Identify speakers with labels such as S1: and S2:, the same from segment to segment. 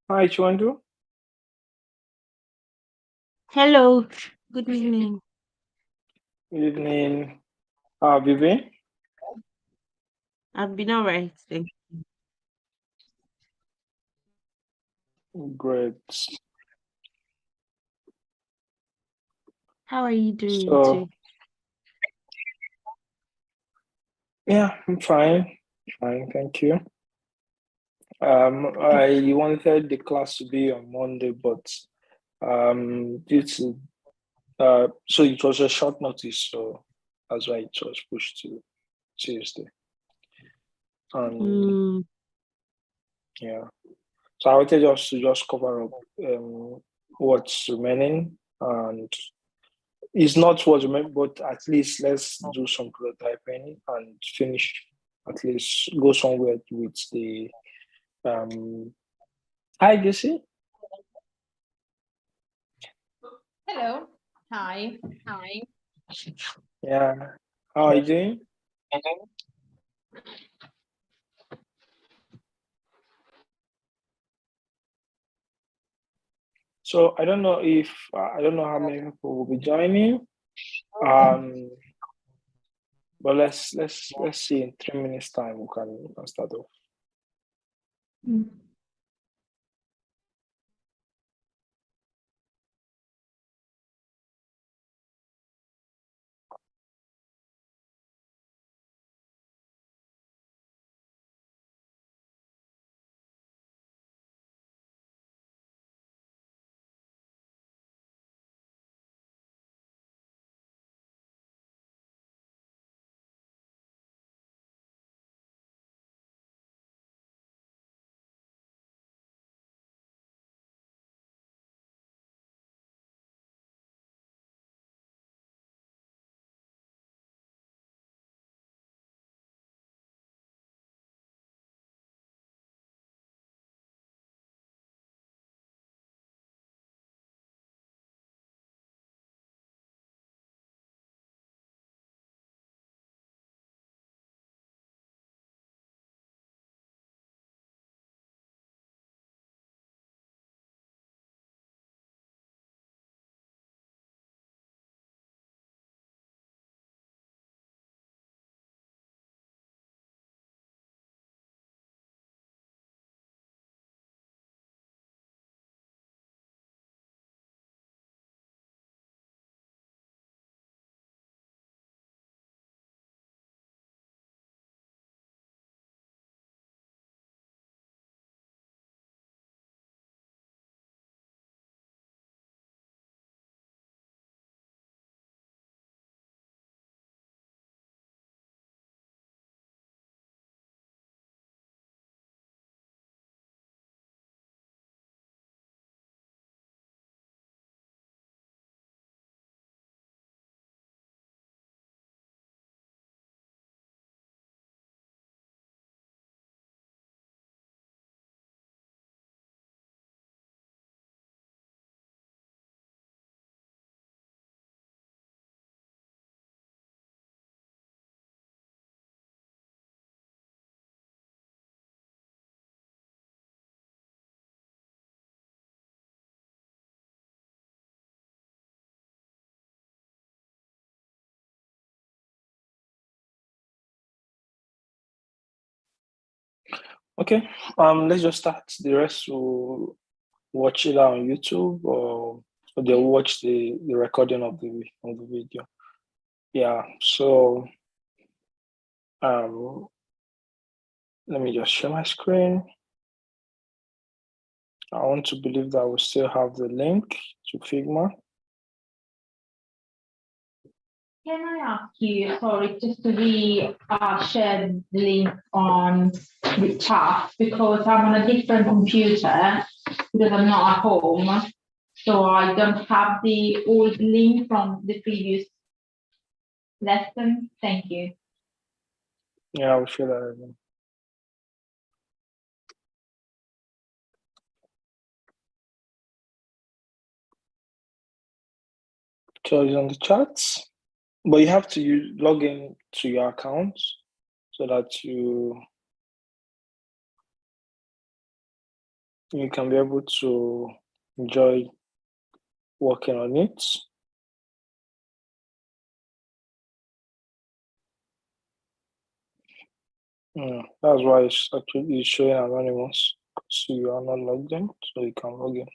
S1: Hi, Chwandu.
S2: Hello, good evening.
S1: Good evening. How have you been?
S2: I've been all right.
S1: Great.
S2: How are you doing
S1: So,
S2: too?
S1: yeah, I'm fine. Fine, thank you. I wanted the class to be on Monday, but due to so it was a short notice, so that's why it was pushed to Tuesday. And
S2: Mm,
S1: yeah, so I wanted us to just cover up what's remaining, and it's not what's remaining, but at least let's do some prototyping and finish. At least go somewhere with the um. Hi, Jesse.
S3: Hello. Hi.
S2: hi.
S1: Yeah, how are you doing? So I don't know how many people will be joining. Um, but let's see in 3 minutes time we can start off.
S2: Mm.
S1: Okay. Let's just start. The rest will watch it on YouTube, or they'll watch the recording of the video. Yeah. So um, let me just share my screen. I want to believe that we still have the link to Figma.
S3: Can I ask you, sorry, just to be shared the link on the chat because I'm on a different computer because I'm not at home. So I don't have the old link from the previous lesson. Thank you.
S1: Yeah, I'll share that again. So it's on the charts, but you have to log in to your account so that you can be able to enjoy working on it. That's why it's actually showing anonymous. So you are not logged in, so you can log in.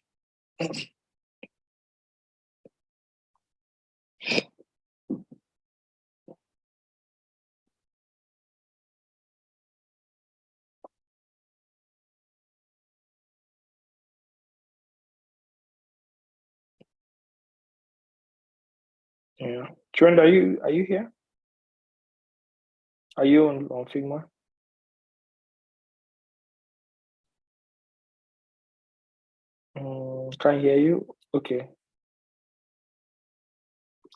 S1: Yeah. Trent, are you here? Are you on Figma? Can't hear you. Okay.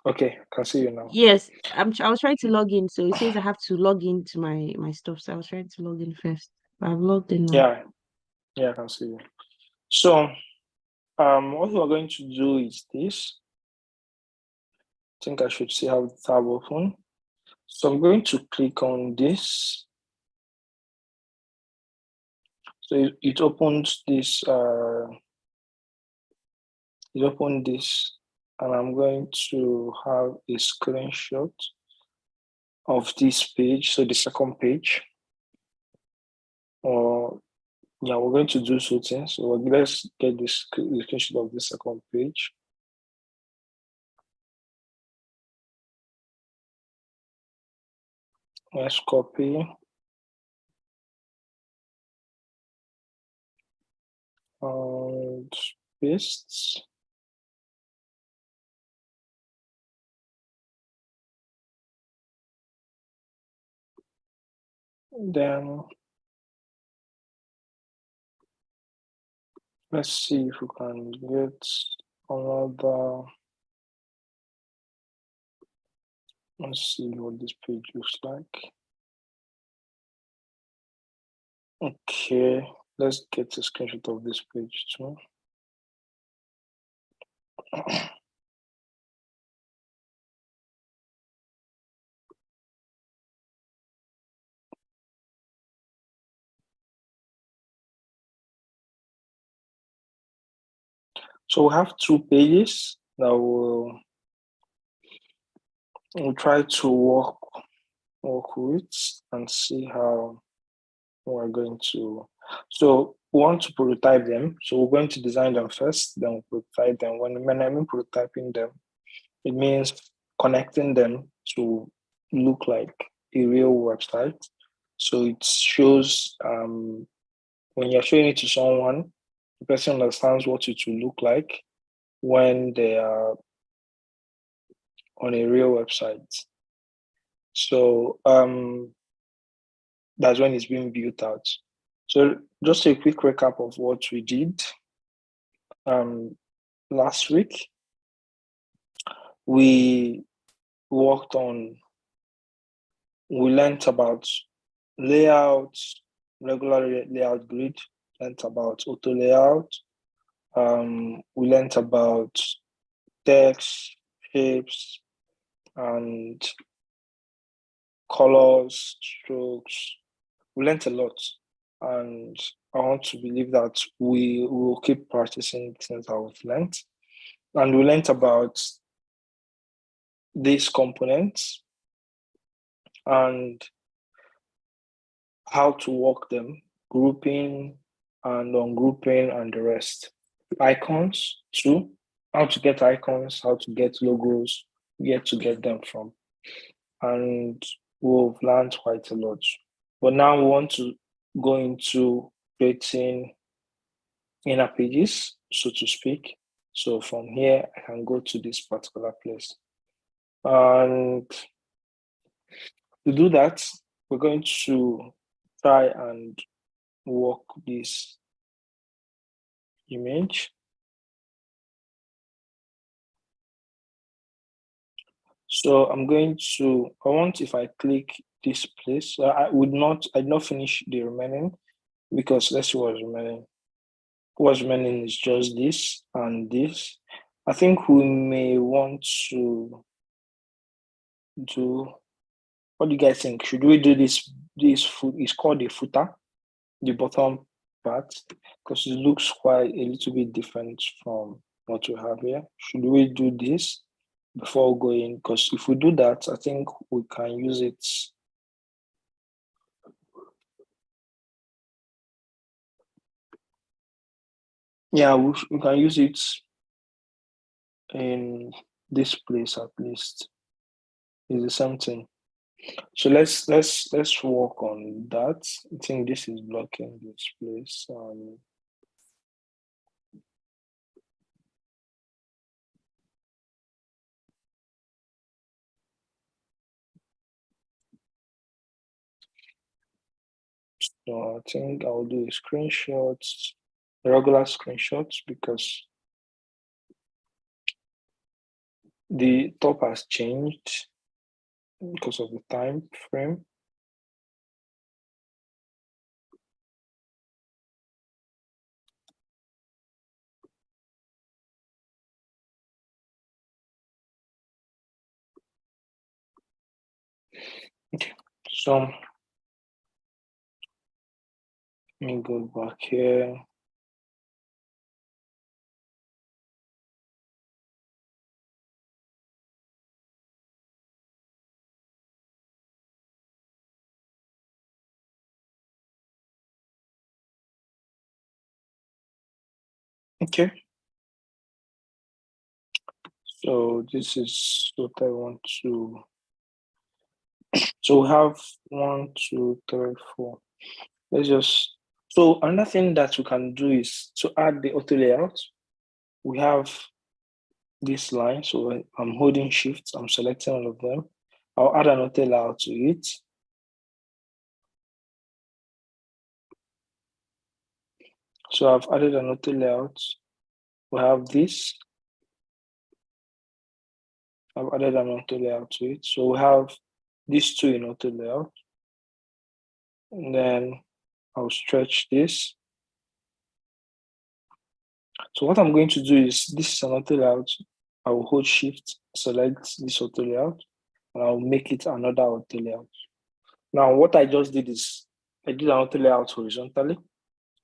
S1: Okay, can see you now.
S2: Yes, I was trying to log in, so it says I have to log into my stuff. So I was trying to log in first. But I've logged in now.
S1: Yeah, I can see you. So, what we're going to do is this. I think I should see how the tab open. So I'm going to click on this. So it opens this. It opened this, and I'm going to have a screenshot of this page. So the second page. Or yeah, we're going to do something. So let's get this screenshot of the second page. Let's copy and paste. Then let's see if we can get another. Let's see what this page looks like. Okay, let's get a screenshot of this page too. So we have two pages that we'll try to work with and see how we're going to. So we want to prototype them. So we're going to design them first, then we'll prototype them. When I mean prototyping them, it means connecting them to look like a real website. So it shows when you're showing it to someone, the person understands what it will look like when they are on a real website. So that's when it's being built out. So just a quick recap of what we did last week. We worked on, we learned about layout, regular layout grid, learned about auto layout. We learned about text, shapes, and colors, strokes. We learned a lot, and I want to believe that we will keep practicing things that we've learned. And we learned about these components and how to work them, grouping and ungrouping and the rest. Icons too, how to get icons, how to get logos, where to get them from. And we've learned quite a lot. But now we want to go into creating inner pages, so to speak. So from here, I can go to this particular place. And to do that, we're going to try and work this image. So I'm going to, I want if I click this place, I did not finish the remaining because let's see what's remaining. What's remaining is just this and this. I think we may want to do, what do you guys think? Should we do this foot? It's called the footer, the bottom part because it looks quite a little bit different from what we have here. Should we do this before going? Because if we do that, I think we can use it. Yeah, we can use it in this place at least. It's the same thing. So let's work on that. I think this is blocking this place. So I think I'll do screenshots, regular screenshots, because the top has changed because of the time frame. Okay, so let me go back here. Okay. So this is what I want to. So we have 1, 2, 3, 4. Let's just. So another thing that we can do is to add the auto layout. We have this line. So I'm holding shift, I'm selecting all of them. I'll add an auto layout to it. So I've added an auto layout. We have this. I've added an auto layout to it. So we have these two in auto layout. And then I'll stretch this. So what I'm going to do is, this is an auto layout. I will hold shift, select this auto layout, and I'll make it another auto layout. Now, what I just did is, I did an auto layout horizontally,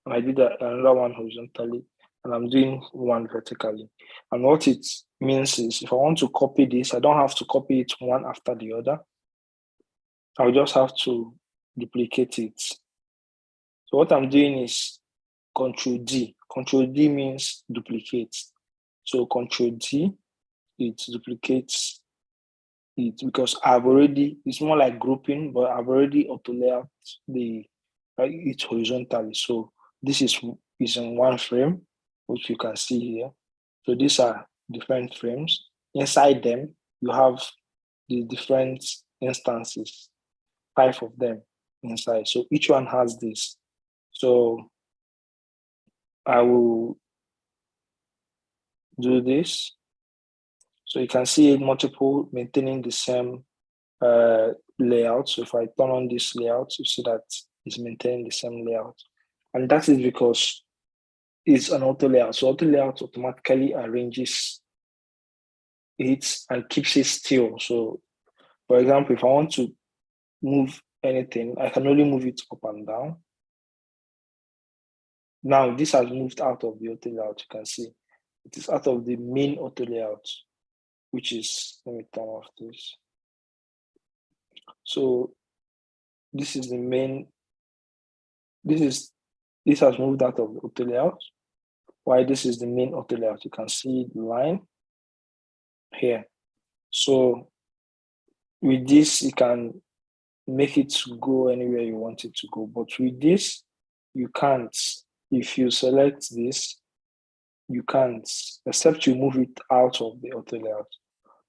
S1: and I did another one horizontally, and I'm doing one vertically. And what it means is, if I want to copy this, I don't have to copy it one after the other. I'll just have to duplicate it. So what I'm doing is Control D. Control D means duplicate. So Control D, it duplicates it because it's more like grouping, but I've already auto layout it horizontally. So this is in one frame, which you can see here. So these are different frames. Inside them, you have the different instances, 5 of them inside. So each one has this. So I will do this. So you can see multiple maintaining the same layout. So if I turn on this layout, you see that it's maintaining the same layout. And that is because it's an auto layout. So auto layout automatically arranges it and keeps it still. So for example, if I want to move anything, I can only move it up and down. Now this has moved out of the auto layout. You can see it is out of the main auto layout, which is, let me turn off this. So this is the main, this has moved out of the auto layout. Why this is the main auto layout. You can see the line here. So with this, you can make it go anywhere you want it to go. But with this, you can't. If you select this, you can't, except you move it out of the auto layout.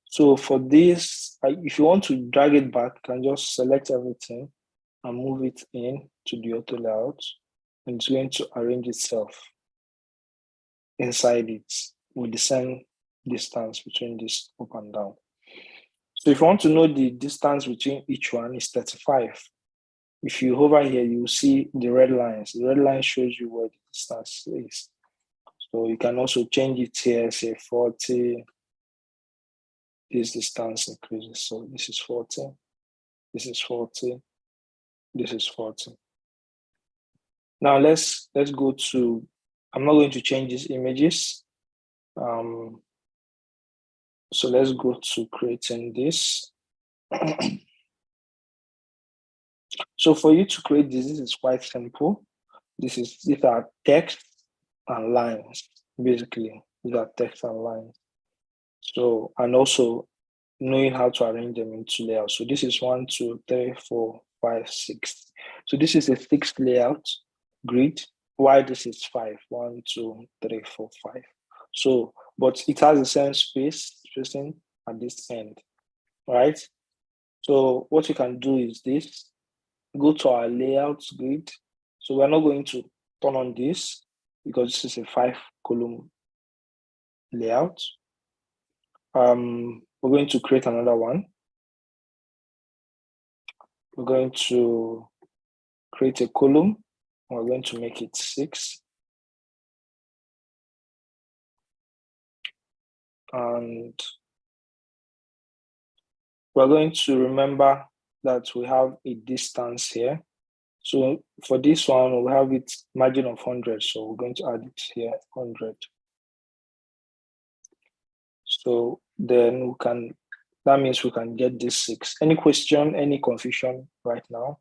S1: So for this, if you want to drag it back, you can just select everything and move it in to the auto layout, and it's going to arrange itself inside it with the same distance between this up and down. So if you want to know the distance between each one, is 35. If you hover here, you will see the red lines. The red line shows you where the distance is. So you can also change it here, say 40. This distance increases. So this is 40. This is 40. This is 40. Now let's go to, I'm not going to change these images. So let's go to creating this. So for you to create this is quite simple. These are text and lines, basically. These are text and lines. So, and also knowing how to arrange them into layouts. So this is 1, 2, 3, 4, 5, 6. So this is a 6 layout grid, while this is 5. 1, 2, 3, 4, 5. So, but it has the same spacing at this end, right? So what you can do is this, go to our layout grid. So we're not going to turn on this because this is a 5-column layout. We're going to create another one. We're going to create a column. We're going to make it 6. And we're going to remember that we have a distance here. So for this one, we have it margin of 100. So we're going to add it here, 100. So then we can, that means we can get this 6. Any question, any confusion right now?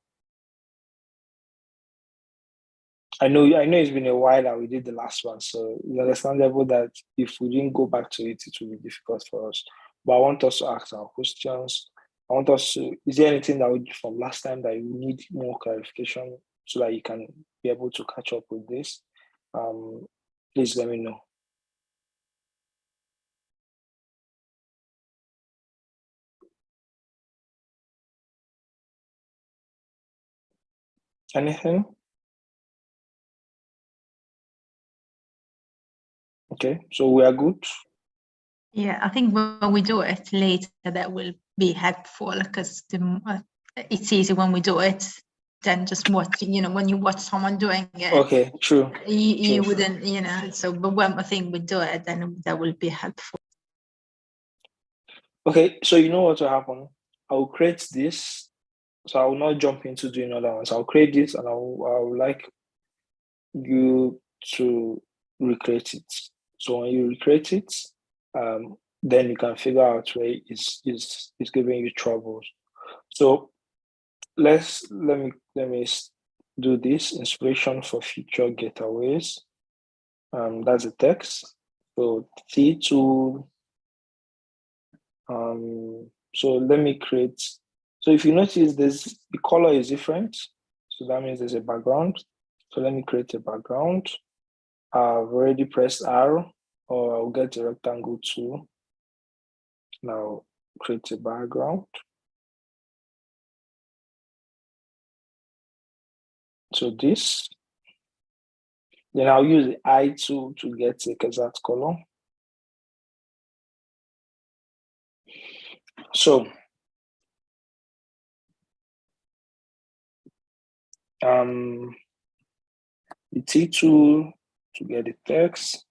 S1: I know it's been a while that we did the last one, so it's understandable that if we didn't go back to it, it will be difficult for us. But I want us to ask our questions. I want us to, is there anything that we did from last time that you need more clarification so that you can be able to catch up with this? Please let me know. Anything? Okay, so we are good.
S3: Yeah, I think when we do it later, that will be helpful because it's easy when we do it than just watching. When you watch someone doing it.
S1: Okay, true.
S3: You wouldn't, So, but when I think we do it, then that will be helpful.
S1: Okay, so you know what will happen? I will create this. So I will not jump into doing other ones. I'll create this and I will like you to recreate it. So when you recreate it, then you can figure out where it's giving you troubles. So let me do this inspiration for future getaways. That's the text. So T2. So let me create. So if you notice, the color is different. So that means there's a background. So let me create a background. I've already pressed R, or I'll get a rectangle tool. Now create a background. So this. Then I'll use the I tool to get a exact color. So the T tool to get the text,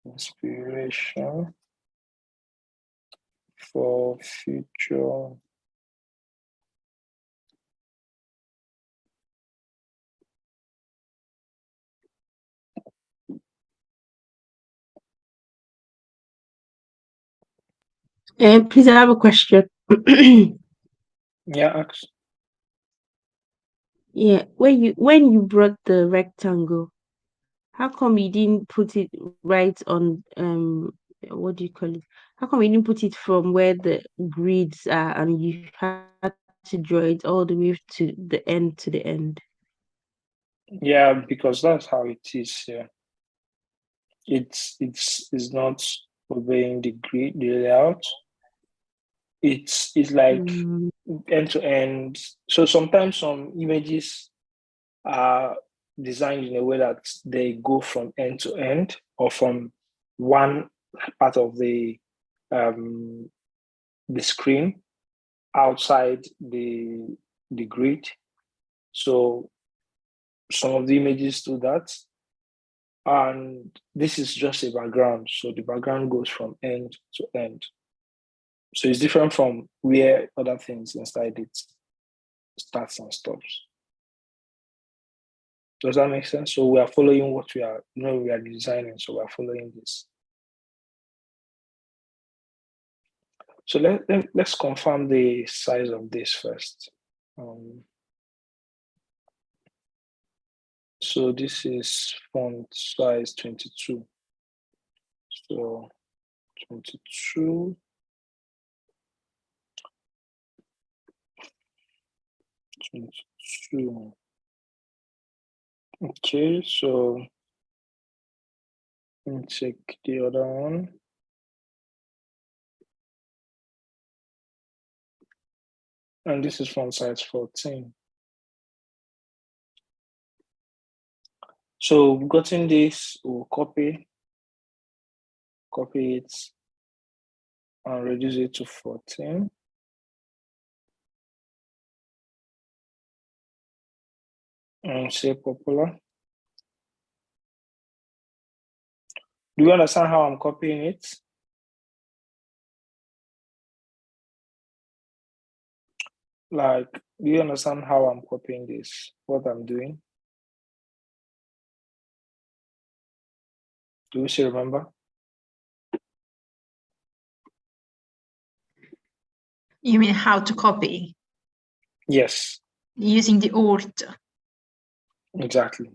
S1: inspiration for future.
S2: Please, I have a question.
S1: Yeah,
S2: Yeah, when you brought the rectangle, how come you didn't put it right on what do you call it? How come you didn't put it from where the grids are and you had to draw it all the way to the end to the end?
S1: yeah, because that's how it is here. It's not obeying the grid, the layout. It's like end to end. So sometimes some images are designed in a way that they go from end to end or from one part of the screen outside the grid. So some of the images do that. And this is just a background. So the background goes from end to end. So it's different from where other things inside it starts and stops. Does that make sense? So we are following what we are, we are designing, so we are following this. So let's confirm the size of this first. So this is font size 22. So 22. 22. Okay, so let me check the other one. And this is font size 14. So we've gotten this, we'll copy it and reduce it to 14. And say popular. Do you understand how I'm copying it? Like, do you understand how I'm copying this, what I'm doing? Do you still remember?
S4: You mean how to copy?
S1: Yes.
S4: Using the Alt.
S1: Exactly.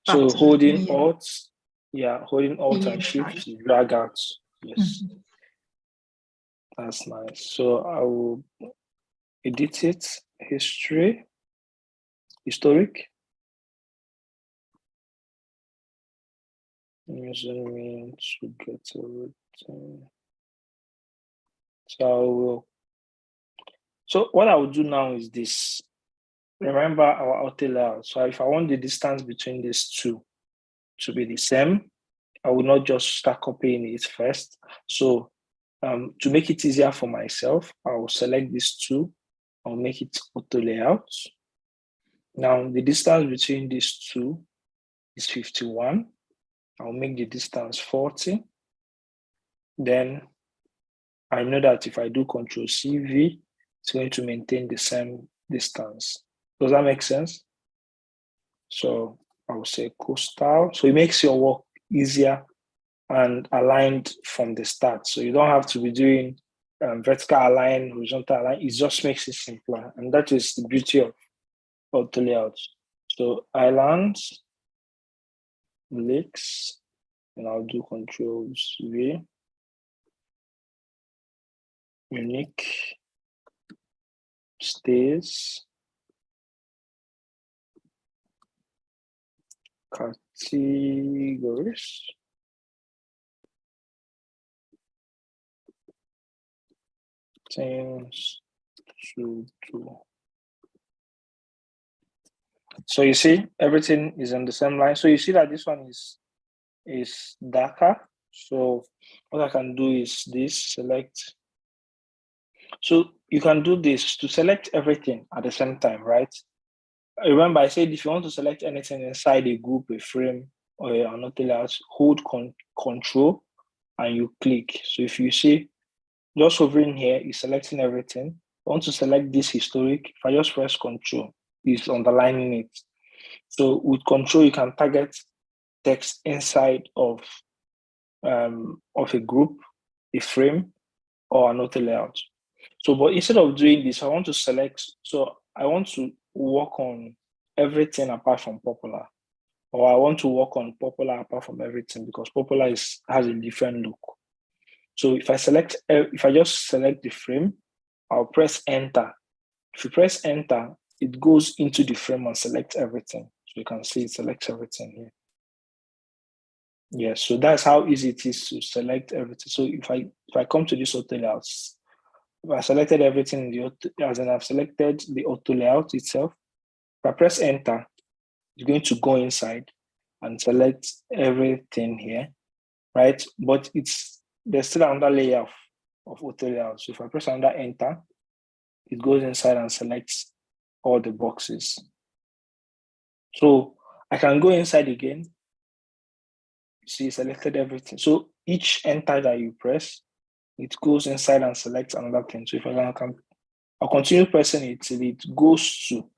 S1: So
S4: Button,
S1: holding
S4: yeah.
S1: Alt, holding Alt and
S4: Unified.
S1: Shift, drag out. Yes,
S4: Mhm.
S1: that's nice. So I will edit it, historic. Using me to get everything. So what I will do now is this. Remember our auto layout. So if I want the distance between these two to be the same, I will not just start copying it first. So to make it easier for myself, I will select these two. I'll make it auto layout. Now the distance between these two is 51. I'll make the distance 40. Then I know that if I do Control CV, it's going to maintain the same distance. Does that make sense? So I will say coastal. So it makes your work easier and aligned from the start. So you don't have to be doing vertical align, horizontal align. It just makes it simpler. And that is the beauty of auto layout. So islands, lakes, and I'll do Controls V. Unique, stays, categories, things to do. So you see, everything is on the same line. So you see that this one is darker. So what I can do is this, select. So you can do this to select everything at the same time, right? Remember, I said if you want to select anything inside a group, a frame, or another layout, hold Control and you click. So if you see, just hovering here is selecting everything. I want to select this historic. If I just press Control, it's underlining it. So with Control, you can target text inside of a group, a frame, or another layout. So, but instead of doing this, I want to select. So I want to work on everything apart from popular, or I want to work on popular apart from everything because popular has a different look. So if I just select the frame, I'll press enter. If you press enter, it goes into the frame and selects everything. So you can see it selects everything here. Yes, so that's how easy it is to select everything. So if I come to this auto layout, if I selected everything in the auto, as in I've selected the auto layout itself, if I press enter, it's going to go inside and select everything here, right? But there's still another layer of auto layout. So if I press under enter, it goes inside and selects all the boxes. So I can go inside again. See, selected everything. So each enter that you press, it goes inside and selects another thing. So if I'll continue pressing it till it goes to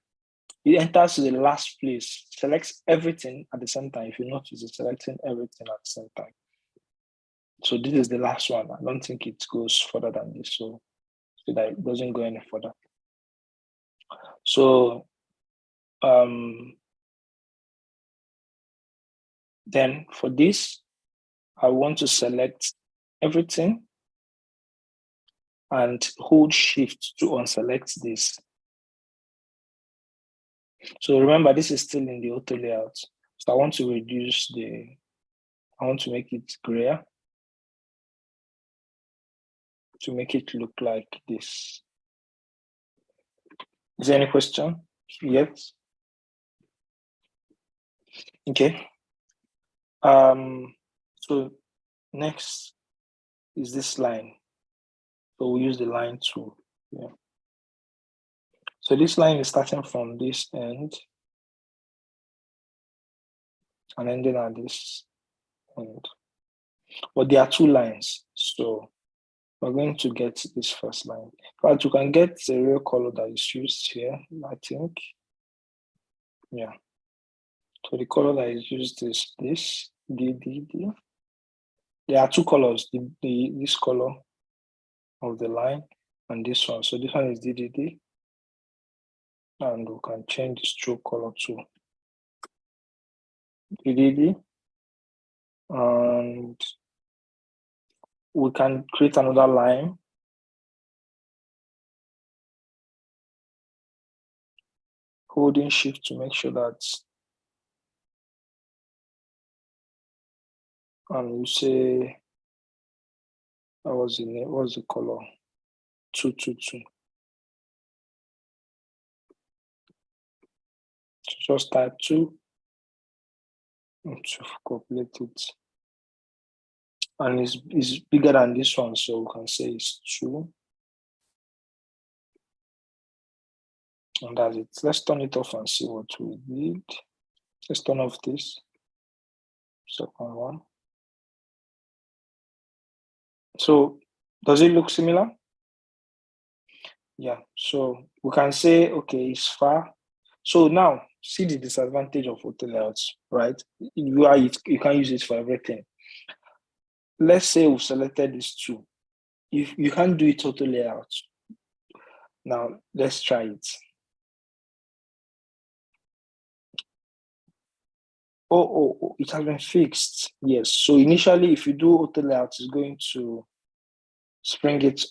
S1: it enters the last place, selects everything at the same time. If you notice, it's selecting everything at the same time. So this is the last one. I don't think it goes further than this, so that it doesn't go any further. So then for this, I want to select everything and hold Shift to unselect this. So remember, this is still in the auto layout. So I want to reduce I want to make it grayer to make it look like this. Is there any question yet? Okay. So next is this line. So we'll use the line tool. Yeah. So this line is starting from this end and ending at this end. But there are two lines. So we're going to get this first line. But you can get the real color that is used here, I think. Yeah. So the color that is used is this, D. There are two colors, this color of the line and this one. So this one is DDD. And we can change the stroke color to DDD. And we can create another line. Holding Shift to make sure that you say that was the name, what's the color? 222. So just type 2 to calculate it. And it's bigger than this one, so we can say it's 2. And that's it. Let's turn it off and see what we did. Let's turn off this second one. So does it look similar? Yeah, so we can say, okay, it's far. So now see the disadvantage of auto layouts, right? You can't use it for everything. Let's say we've selected these two. If you can't do it auto layout. Now let's try it. Oh, it has been fixed. Yes. So initially, if you do auto layout, it's going to spring it.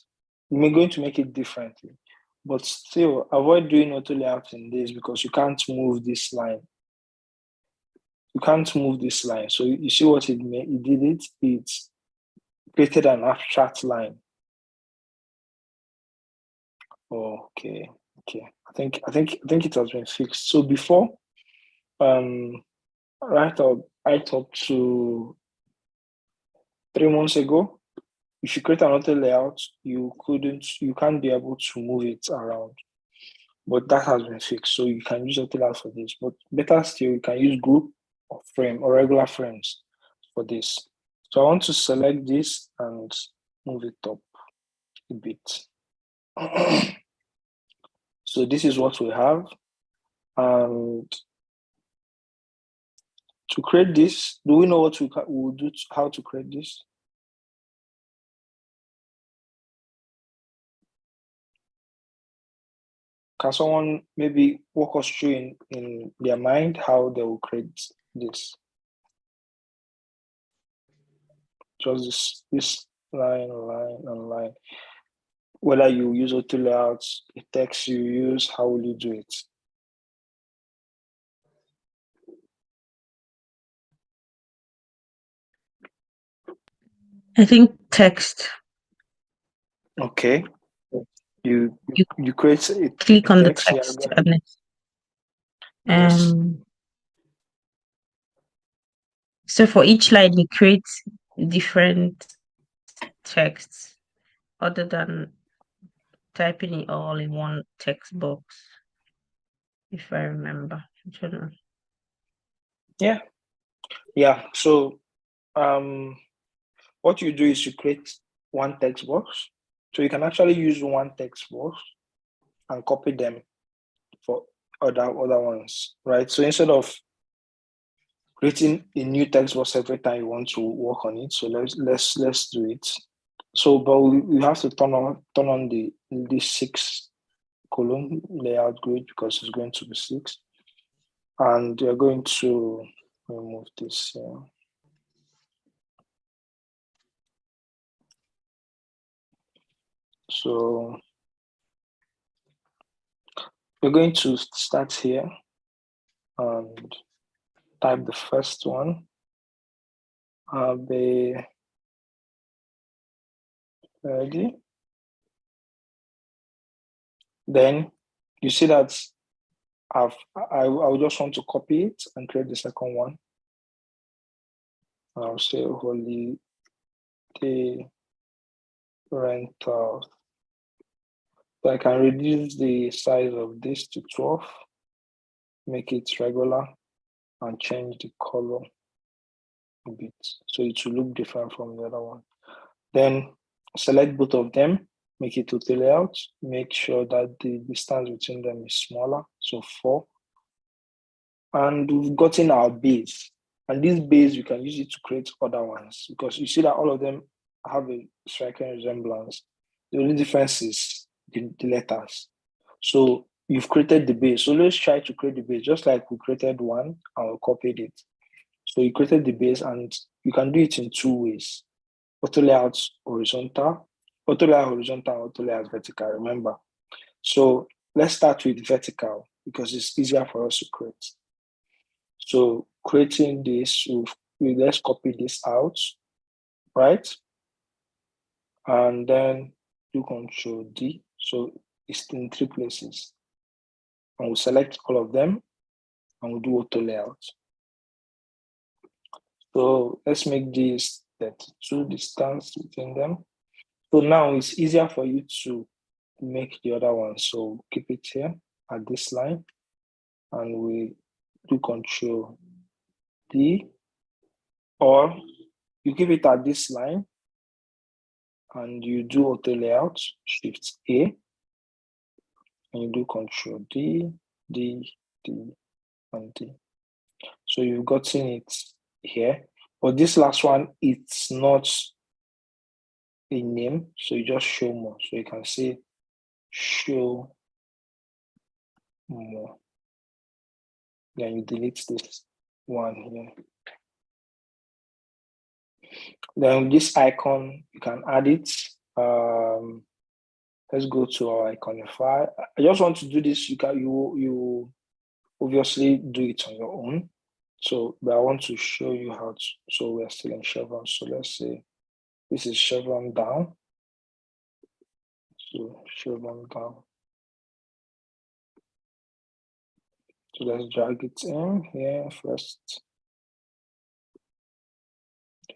S1: We're going to make it differently. But still, avoid doing auto layout in this because you can't move this line. You can't move this line. So you see what it made? It did it. It created an abstract line. Okay. I think it has been fixed. So before, right up to 3 months ago, if you create an auto layout, you can't be able to move it around. But that has been fixed, so you can use auto layout for this. But better still, you can use group or frame or regular frames for this. So I want to select this and move it up a bit. So this is what we have. And to create this, do we know what we'll do, how to create this? Can someone maybe walk us through in their mind how they will create this? Just this line, and line. Whether you use auto layouts, the text you use, how will you do it?
S2: I think text.
S1: Okay. You create a
S2: Click on the
S1: text.
S2: text
S1: Yeah,
S2: and
S1: yes.
S2: so for each line you create different texts other than typing it all in one text box, if I remember. I don't know.
S1: Yeah. So what you do is you create one text box. So you can actually use one text box and copy them other ones, right? So instead of creating a new text box every time you want to work on it, so let's do it. So, but we have to turn on the 6 column layout grid because it's going to be 6, and we're going to remove this here. So we're going to start here and type the first one. Be ready. Then you see that I just want to copy it and create the second one. I'll say holiday rental. So I can reduce the size of this to 12, make it regular, and change the color a bit so it will look different from the other one. Then select both of them, make it auto layout, make sure that the distance between them is smaller, so 4. And we've gotten our base. And this base, we can use it to create other ones because you see that all of them have a striking resemblance. The only difference is the letters. So you've created the base. So let's try to create the base just like we created one and we copied it. So you created the base and you can do it in 2 ways. Auto layout horizontal, auto layout horizontal, auto layout vertical, remember. So let's start with vertical because it's easier for us to create. So creating this, let's copy this out, right? And then do Control D. So it's in 3 places. And we'll select all of them and we'll do auto layout. So let's make this 32 distance between them. So now it's easier for you to make the other one. So keep it here at this line and we do Control D, or you keep it at this line and you do auto layout, Shift A, and you do Control D, D, D, and D. So you've gotten it here. But this last one, it's not a name, so you just show more. So you can say show more. Then you delete this one here. Then this icon, you can add it. Let's go to our iconify. I just want to do this. You obviously do it on your own. So, but I want to show you how to. So we're still in chevron. So let's say this is chevron down. So chevron down. So let's drag it in here first.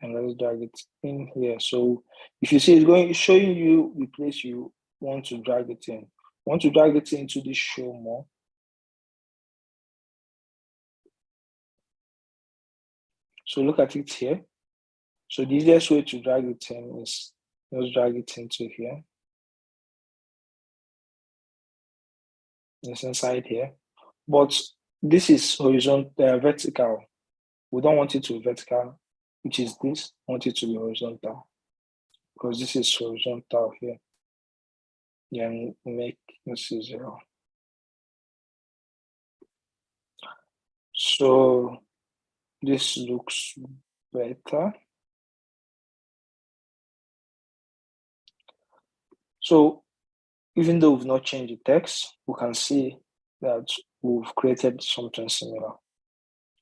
S1: And let's drag it in here. So if you see it's showing you the place you want to drag it in. Want to drag it into this show more. So look at it here. So the easiest way to drag it in is let's drag it into here. It's inside here. But this is horizontal, vertical. We don't want it to be vertical, which is this. We want it to be horizontal because this is horizontal here. Then make this 0. So this looks better. So even though we've not changed the text, we can see that we've created something similar.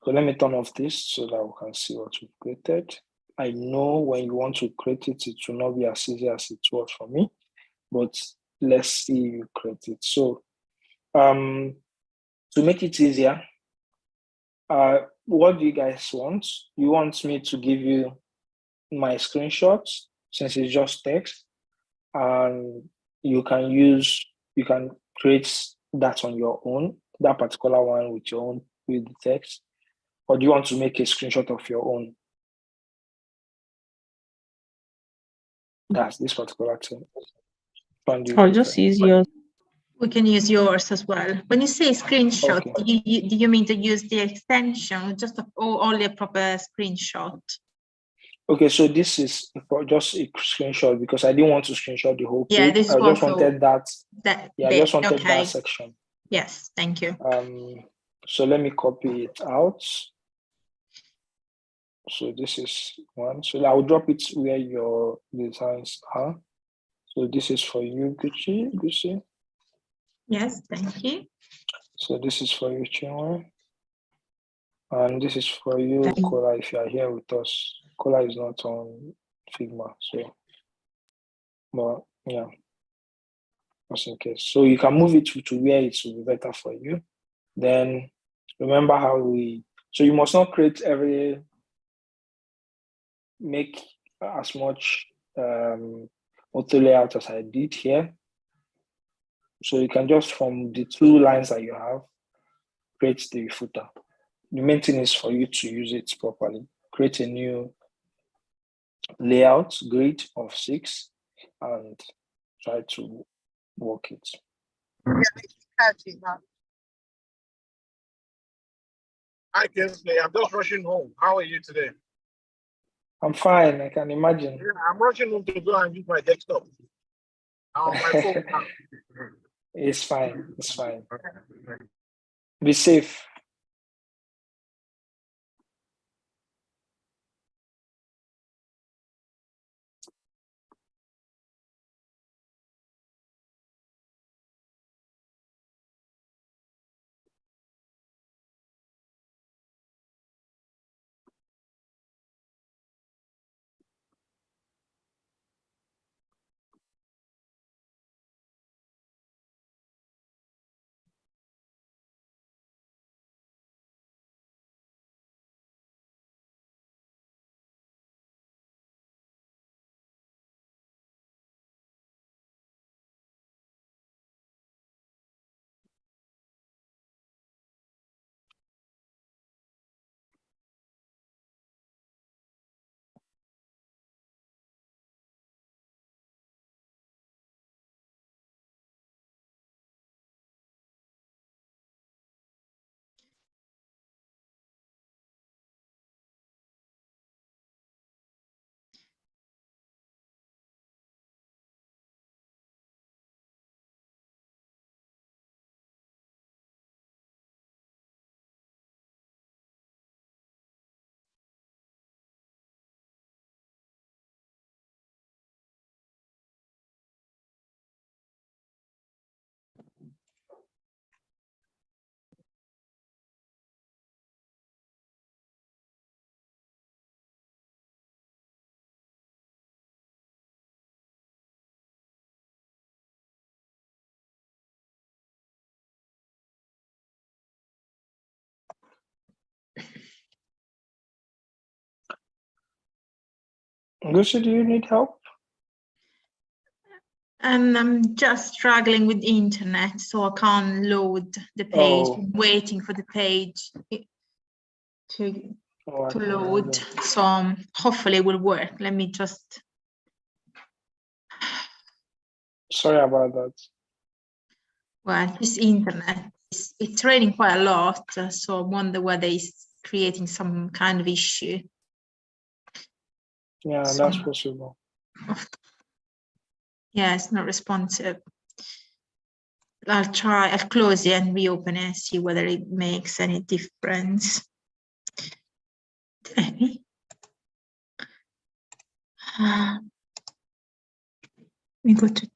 S1: So let me turn off this so that we can see what we've created. I know when you want to create it, it will not be as easy as it was for me, but let's see you create it. So to make it easier, what do you guys want? You want me to give you my screenshots since it's just text, and you can create that on your own, that particular one with your own with the text, or do you want to make a screenshot of your own? That's this particular thing.
S2: I'll just use yours.
S4: We can use yours as well. When you say screenshot,
S1: Okay.
S4: do you mean to use the extension, just only a proper screenshot?
S1: Okay, so this is just a screenshot because I didn't want to screenshot the whole
S4: Yeah,
S1: page.
S4: this is
S1: I just
S4: also
S1: wanted that.
S4: that
S1: Yeah, I
S4: bit.
S1: just wanted
S4: Okay.
S1: that section.
S4: Yes, thank you.
S1: So let me copy it out. So this is one. So I'll drop it where your designs are. So this is for you, Gucci.
S4: Yes, thank you.
S1: So this is for you, Chinwe. And this is for you, Kola, if you are here with us. Kola is not on Figma, so, but yeah, just in case. So you can move it to where it will be better for you. Then remember how so you must not make as much auto layout as I did here. So you can just, from the 2 lines that you have, create the footer. The main thing is for you to use it properly. Create a new layout grid of 6 and try to work it.
S5: Hi, Kinsley. I'm just rushing home. How are you today?
S1: I'm fine, I can imagine.
S5: Yeah, I'm rushing home to go and use my desktop. My phone.
S1: It's fine. Be safe. Lucy, do you need help?
S4: And I'm just struggling with the internet, so I can't load the page.
S1: Oh.
S4: I'm waiting for the page to
S1: I can
S4: load.
S1: imagine.
S4: So hopefully it will work. Let me just.
S1: Sorry about that.
S4: Well, this internet it's raining quite a lot, so I wonder whether it's creating some kind of issue.
S1: Yeah, that's possible.
S4: Yeah, it's not responsive. I'll close it and reopen it, see whether it makes any difference. Let me go to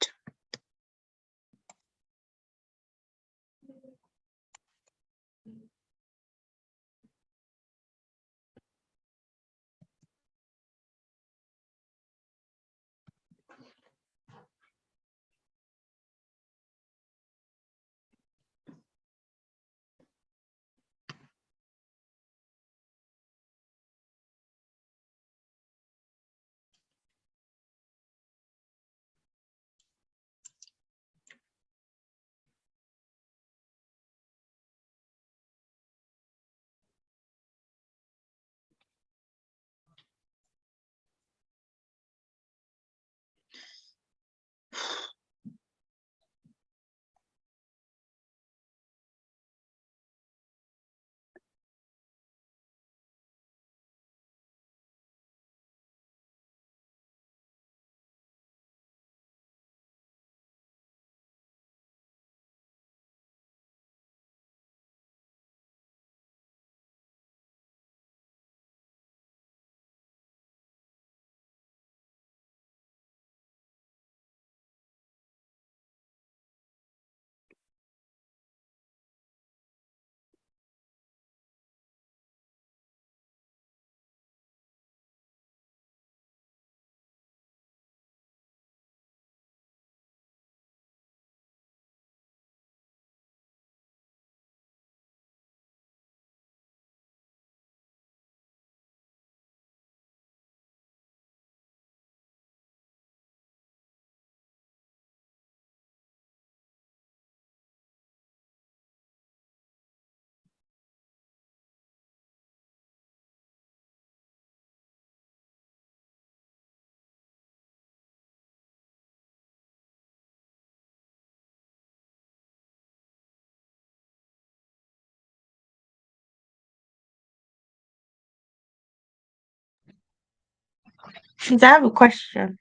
S2: Since I have a question,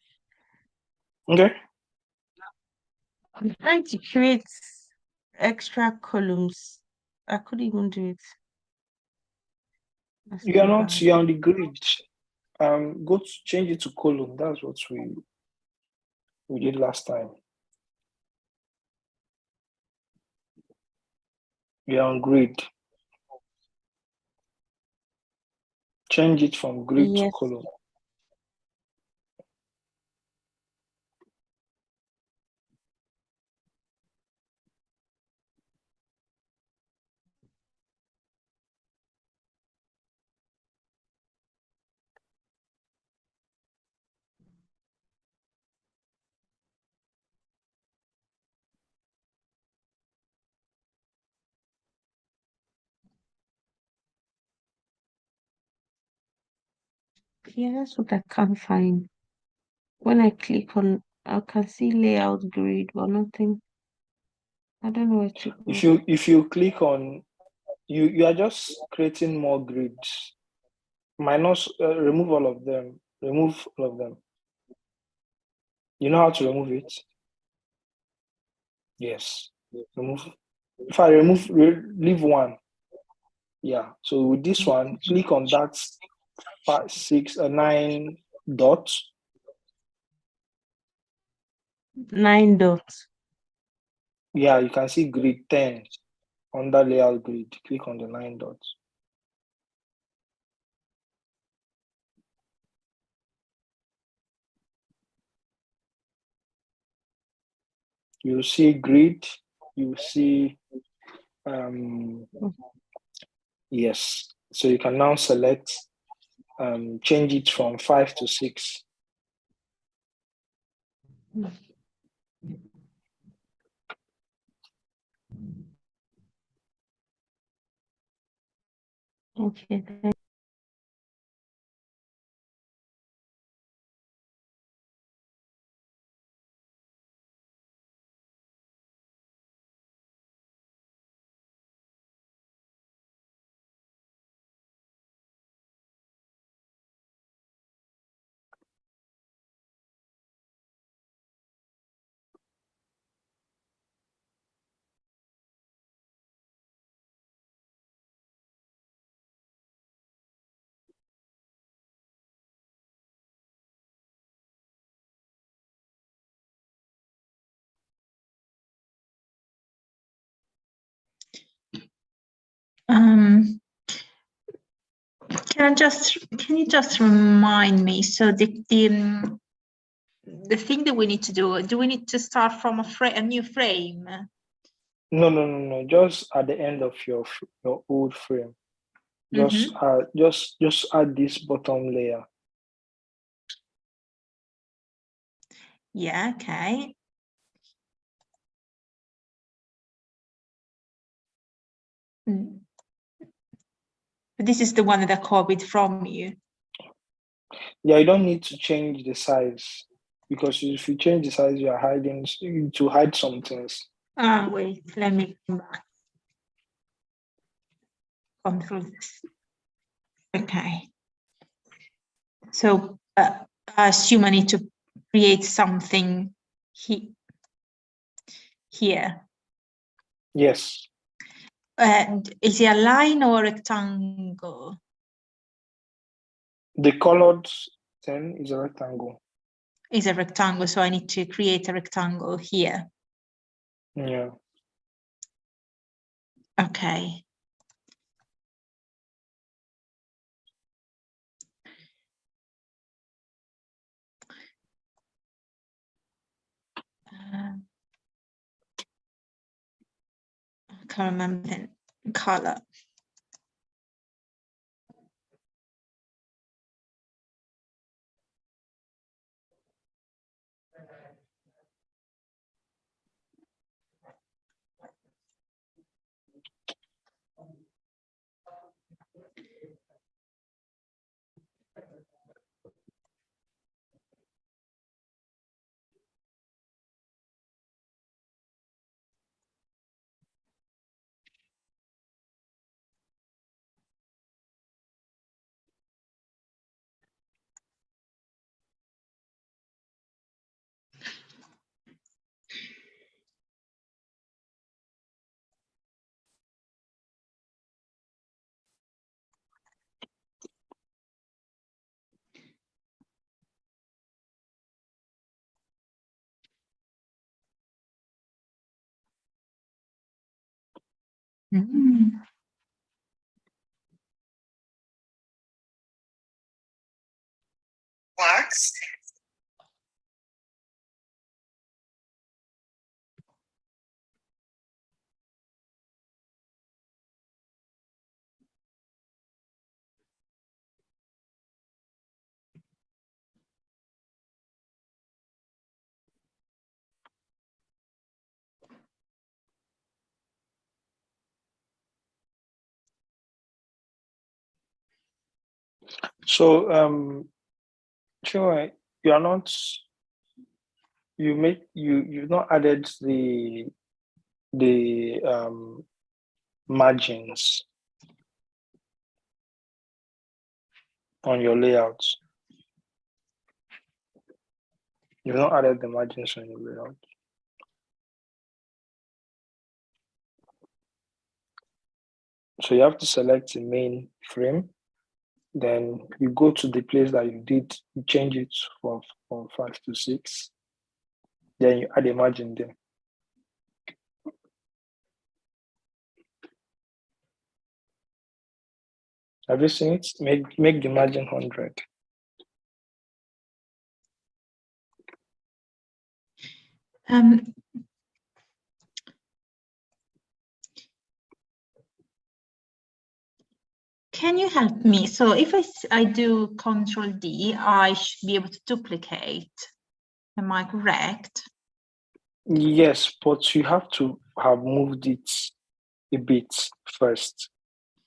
S1: Okay.
S2: I'm trying to create extra columns. I couldn't even do it. That's
S1: You're
S2: too
S1: not,
S2: bad.
S1: you're on the grid. Go to change it to column. That's what we did last time. You're on grid. Change it from grid to
S2: Yes.
S1: column.
S2: Yeah, that's what I can't find. When I click on, I can see layout grid, but nothing. I don't know where to go.
S1: If you click on, you are just creating more grids. Minus, remove all of them. Remove all of them. You know how to remove it? Yes. Remove. If I remove, leave one. Yeah. So with this one, click on that 5, 6, 9 dots.
S2: 9 dots.
S1: Yeah, you can see grid 10 under layout grid. Click on the 9 dots. You see grid. You see, yes. So you can now select, change it from 5 to 6.
S2: Okay.
S4: Can you just remind me? So the thing that we need to do we need to start from a new frame?
S1: No. Just at the end of your old frame. Just just add this bottom layer.
S4: Yeah, okay. But this is the one that I copied from you.
S1: Yeah, you don't need to change the size, because if you change the size, you are hiding to hide some things.
S4: Wait, let me come back. Control this. Okay. So I assume I need to create something here.
S1: Yes.
S4: And is it a line or a rectangle?
S1: The colored thing is a rectangle.
S4: Is a rectangle, so I need to create a rectangle here.
S1: Yeah.
S4: Okay. I can't remember the color. Mm.
S6: Wax.
S1: So sure, you are not you've not added the margins on your layout. You've not added the margins on your layout. So you have to select the main frame. Then you go to the place that you did, you change it from 5 to 6. Then you add a margin there. Have you seen it? Make the margin 100.
S4: Can you help me? So if I do Control D, I should be able to duplicate. Am I correct?
S1: Yes, but you have to have moved it a bit first.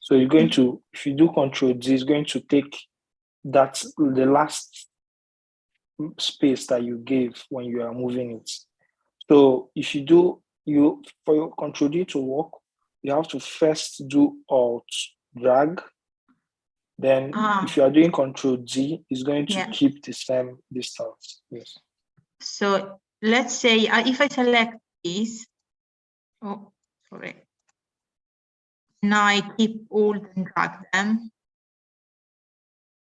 S1: So you're going to, if you do Control D, it's going to take that the last space that you gave when you are moving it. So if you do for your Control D to work, you have to first do Alt drag. Then if you are doing Control D, it's going to keep the same distance. Yes.
S4: So let's say if I select this, oh, sorry. Now I keep all and drag them.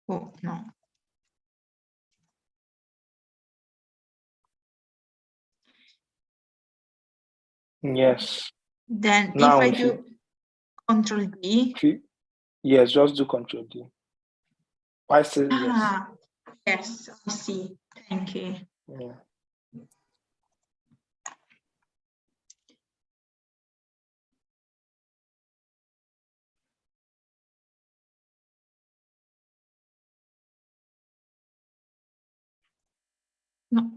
S4: Oh, no.
S1: Yes.
S4: Then
S1: Now
S4: if I do Control D.
S1: Yes, just do Control D. I say yes.
S4: Yes, I see. Thank you.
S1: Yeah.
S4: No.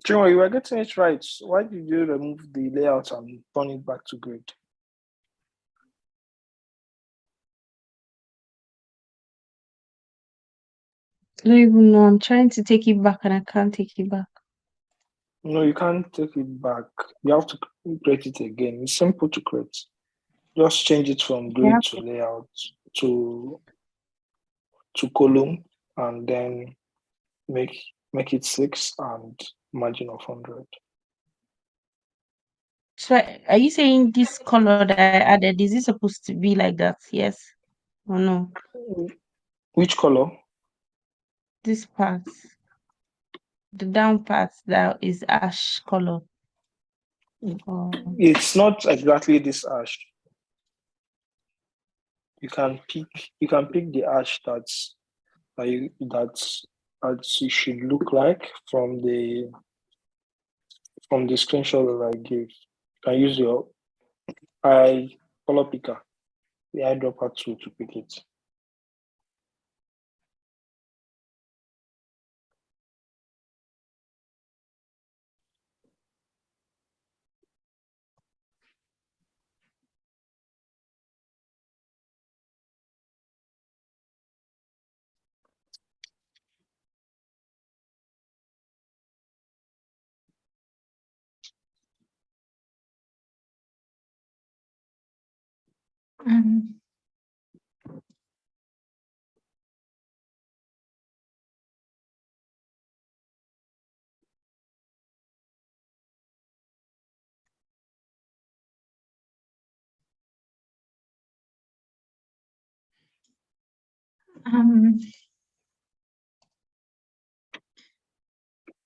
S1: Chinwe, you were getting it right. Why did you remove the layout and turn it back to grid?
S2: I don't even know. I'm trying to take it back and I can't take it back.
S1: No, you can't take it back. You have to create it again. It's simple to create. Just change it from
S2: Yeah.
S1: grid to layout to column, and then make it 6 and margin of 100.
S2: So are you saying this color that I added, is it supposed to be like that? Yes or no?
S1: Which color?
S2: This part, the down part that is ash color.
S1: It's not exactly this ash. You can pick the ash that you should look like from the screenshot that I gave. You can use your eye color picker, the eyedropper tool, to pick it.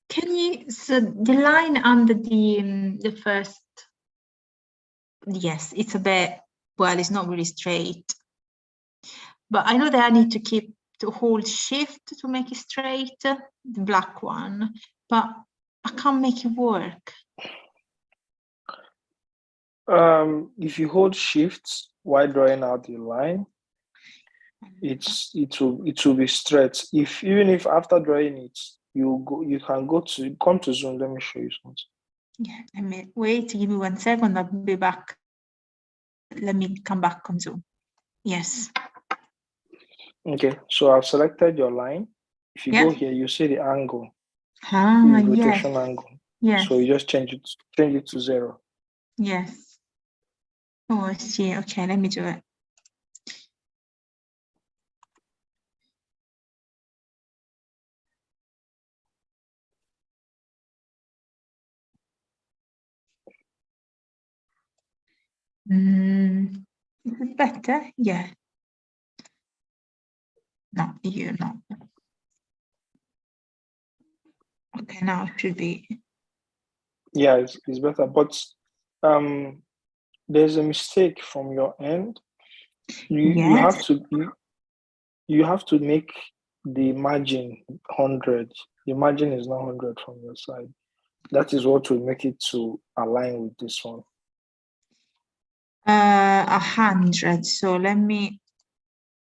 S4: Can you, so the line under the first, yes, it's a bit, well, it's not really straight. But I know that I need to hold shift to make it straight, the black one, but I can't make it work.
S1: If you hold shift while drawing out the line, it will be straight. Even if after drawing it, you can come to Zoom. Let me show you something.
S4: Yeah, let me wait, give me 1 second, I'll be back. Let me come back on Zoom. Yes.
S1: Okay, so I've selected your line. If you
S4: Yeah.
S1: go here, you see the angle,
S4: Ah,
S1: the
S4: yes.
S1: rotation angle.
S4: Yes.
S1: So you just change it to 0.
S4: Yes. Oh, I see. Okay, let me do it. Is it better? Yeah. No, you not. Okay, now it should be.
S1: Yeah, it's better, but there's a mistake from your end. You have to make the margin 100. The margin is not 100 from your side. That is what will make it to align with this one.
S4: 100. So let me.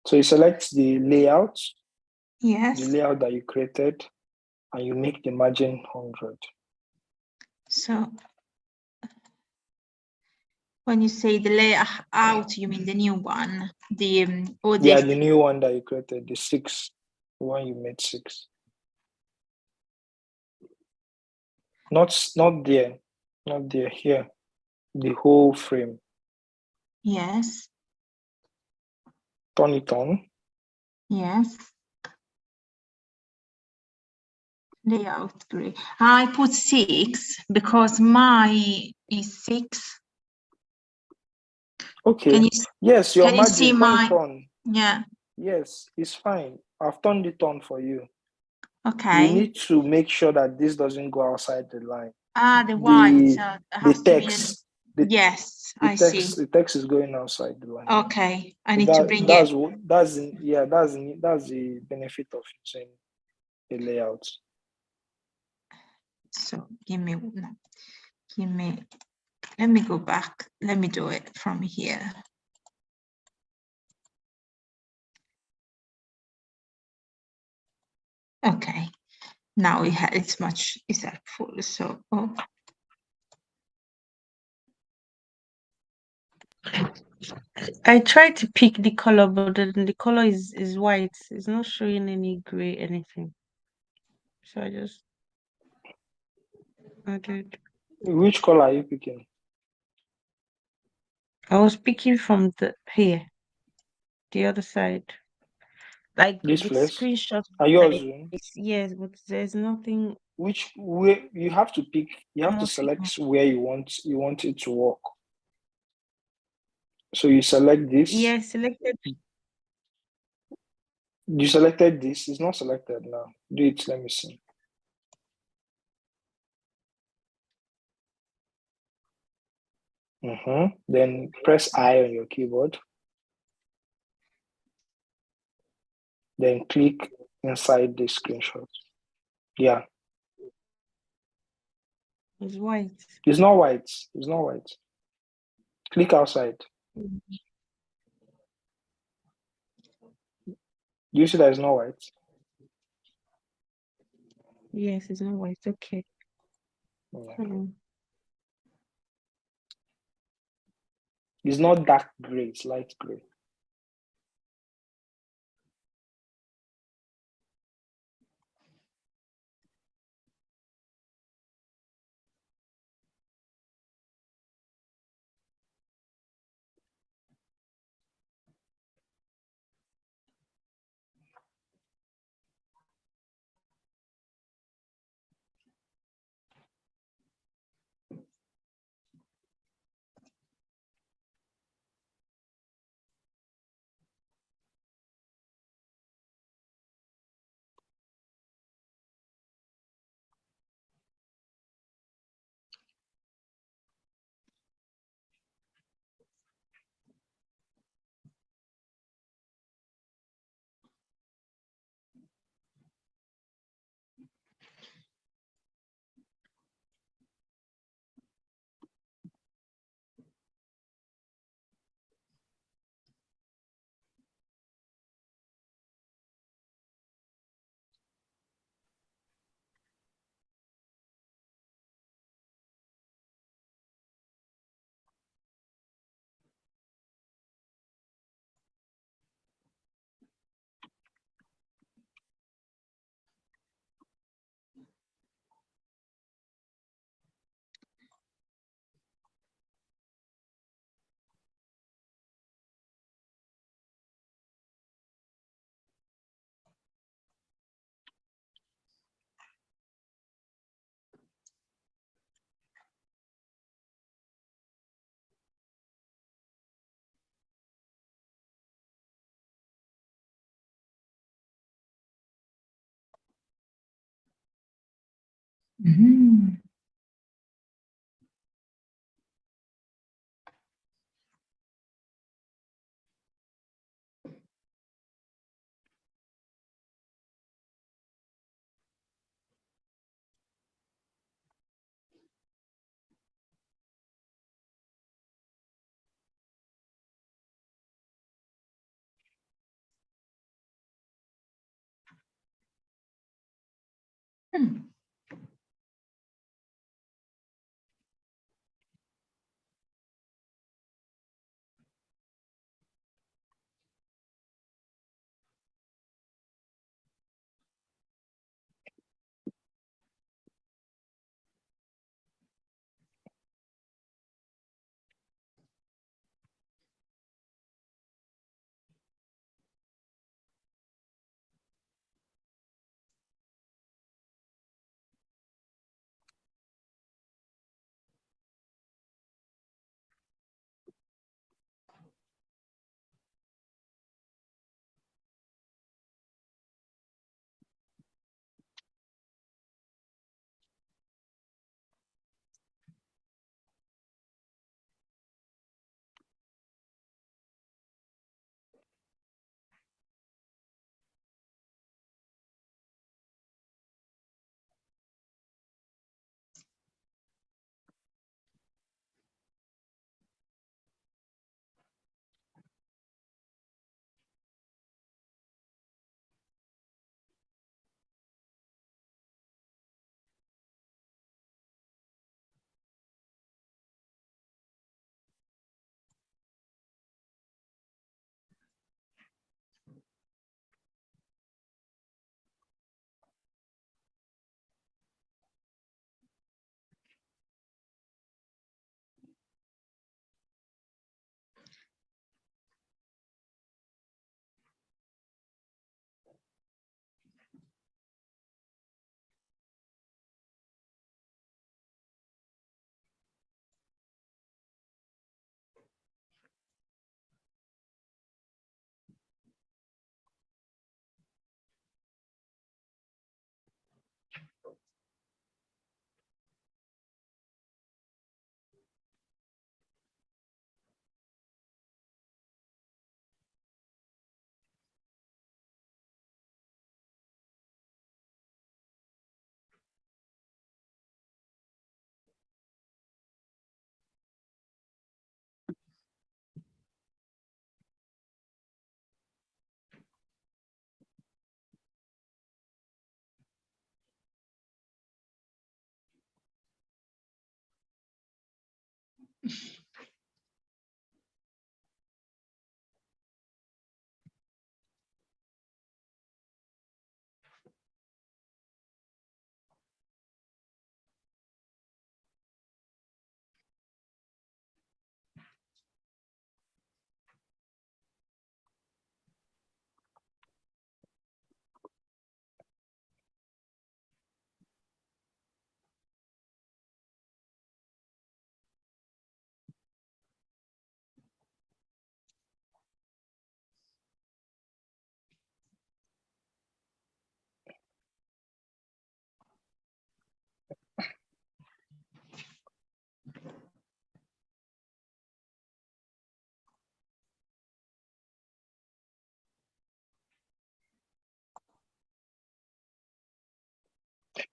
S1: So you select the layout.
S4: Yes.
S1: The layout that you created, and you make the margin 100.
S4: So When you say the layout, you mean the new one? Or
S1: Yeah, the new one that you created, the 6, the one you made 6. Not there, not there, here. The whole frame.
S4: Yes.
S1: Turn it on.
S4: Yes. Layout gray. I put 6 because my is 6.
S1: Okay.
S4: Can you,
S1: yes, your
S4: can you see
S1: margin. Turn
S4: my?
S1: it on.
S4: Yeah.
S1: Yes, it's fine. I've turned it on for you.
S4: Okay.
S1: You need to make sure that this doesn't go outside the line.
S4: The white has
S1: the
S4: to
S1: text.
S4: be. Yes,
S1: the
S4: I
S1: text,
S4: see.
S1: The text is going outside the line.
S4: Okay, I
S1: So
S4: need to bring it.
S1: that's the benefit of using a layout.
S4: So let me go back. Let me do it from here. Okay, now it's helpful. So,
S2: I tried to pick the color, but then the color is white. It's not showing any gray anything. So I just added.
S1: Which color are you picking?
S2: I was picking from the other side. Like
S1: This
S2: the
S1: place?
S2: screenshot.
S1: Are you zoom?
S2: Yes, but there's nothing.
S1: Which way you have to pick? You have to
S2: More
S1: select
S2: Figma.
S1: where you want it to work. So you select this.
S2: Yeah, selected.
S1: You selected this. It's not selected now. Do it. Let me see. Then press I on your keyboard. Then click inside the screenshot. Yeah.
S2: It's white.
S1: It's not white. It's not white. Click outside. Do you see that it's not white?
S2: Yes, it's not white. Okay.
S1: Yeah. It's not dark gray, it's light gray.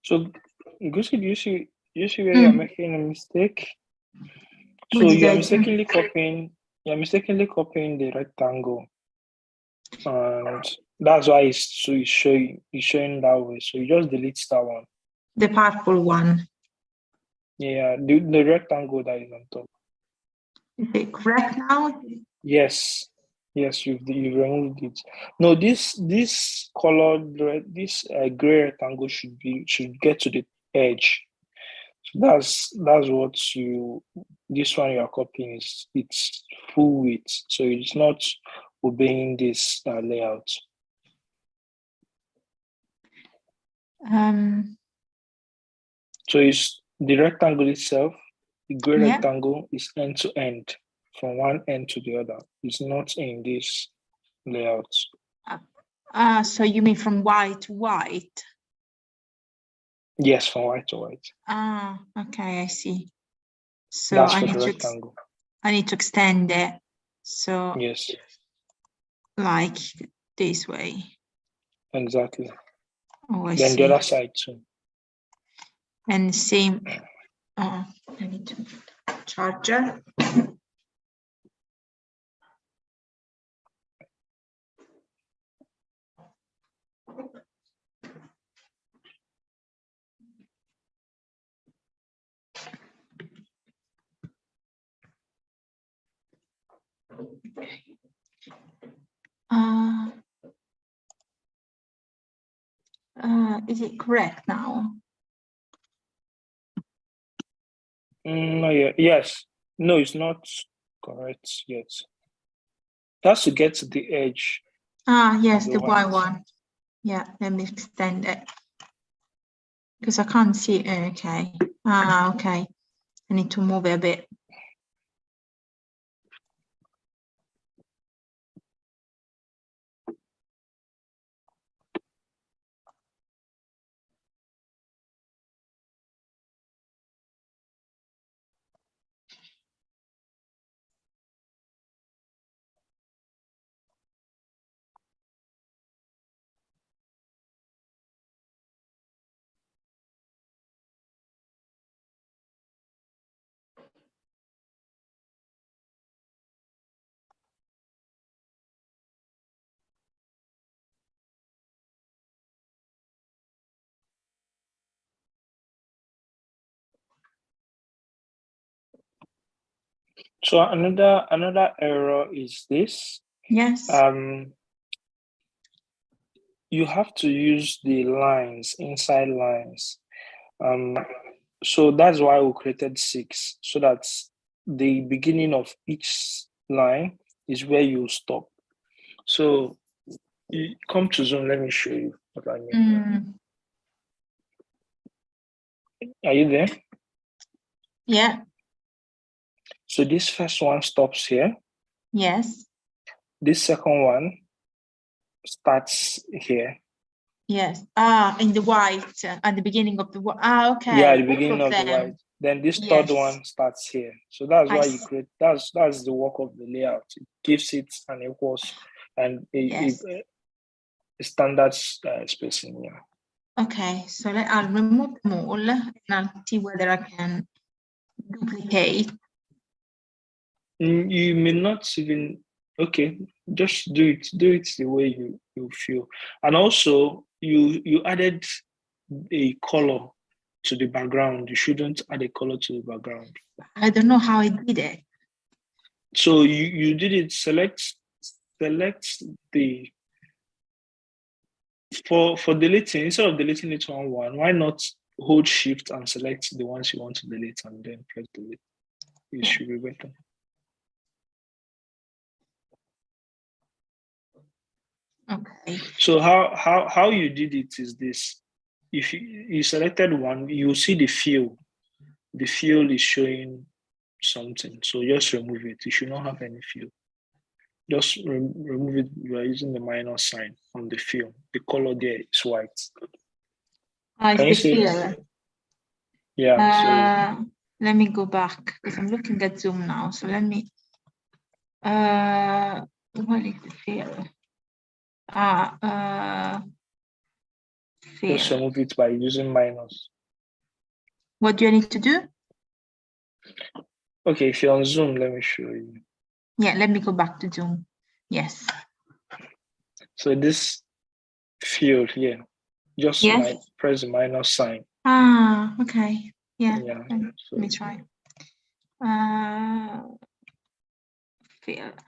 S1: So, Gusi, you see where you're making a mistake? So
S4: What did I do?
S1: you're mistakenly copying the rectangle, and that's why it's showing that way. So you just delete that one.
S4: The purple one.
S1: Yeah, the rectangle that is on top.
S4: Is it correct now?
S1: Yes, you've removed it. No, this colored this gray rectangle should get to the edge. So that's what this one you are copying is it's full width, so it's not obeying this layout. So it's the rectangle itself. The gray rectangle is end to end, from one end to the other. It's not in this layout.
S4: So you mean from white to white?
S1: Yes, from white to white.
S4: Okay, I see. So
S1: That's for the rectangle.
S4: I need to extend it. So
S1: yes,
S4: like this way.
S1: exactly.
S4: Oh, I
S1: Then
S4: see.
S1: the other side too.
S4: And same. I need to charger. Is it correct now?
S1: No, yeah, yes. No, it's not correct yet. That's to get to the edge.
S4: Yes, the white one. Yeah, let me extend it. Because I can't see it. Okay. Okay. I need to move it a bit.
S1: So another error is this.
S4: Yes.
S1: You have to use the lines, inside lines. So that's why we created 6, so that the beginning of each line is where you stop. So you come to Zoom, let me show you what I mean. Are you there?
S4: Yeah.
S1: So this first one stops here.
S4: Yes.
S1: This second one starts here.
S4: Yes. In the white, at the beginning of the white. Okay.
S1: Yeah, at the beginning of the white. Then this third one starts here. So that's why you create. That's the work of the layout. It gives it an equals and a standard spacing. Yeah.
S4: Okay. So I'll remove them all and I'll see whether I can duplicate.
S1: You may not even. Okay, just do it. Do it the way you feel. And also, you added a color to the background. You shouldn't add a color to the background.
S4: I don't know how I did it.
S1: So you did it. Select the for deleting, instead of deleting it one, why not hold shift and select the ones you want to delete and then press delete? It should be better.
S4: Okay.
S1: So how you did it is this: if you selected one, you see the field. The field is showing something, so just remove it. You should not have any field. Just remove it. You are using the minus sign on the field. The color there is white. Can you
S4: It's the
S1: see?
S4: field.
S1: Yeah.
S4: Let me go back because I'm looking at Zoom now. So let me. What is the field?
S1: Just
S4: Field.
S1: remove it by using minus.
S4: What do I need to do?
S1: Okay, if you're on Zoom, let me show you.
S4: Yeah, let me go back to Zoom. Yes.
S1: So this field here, just
S4: Yes.
S1: press the minus sign.
S4: Okay. Yeah.
S1: Yeah.
S4: Let me try. Field.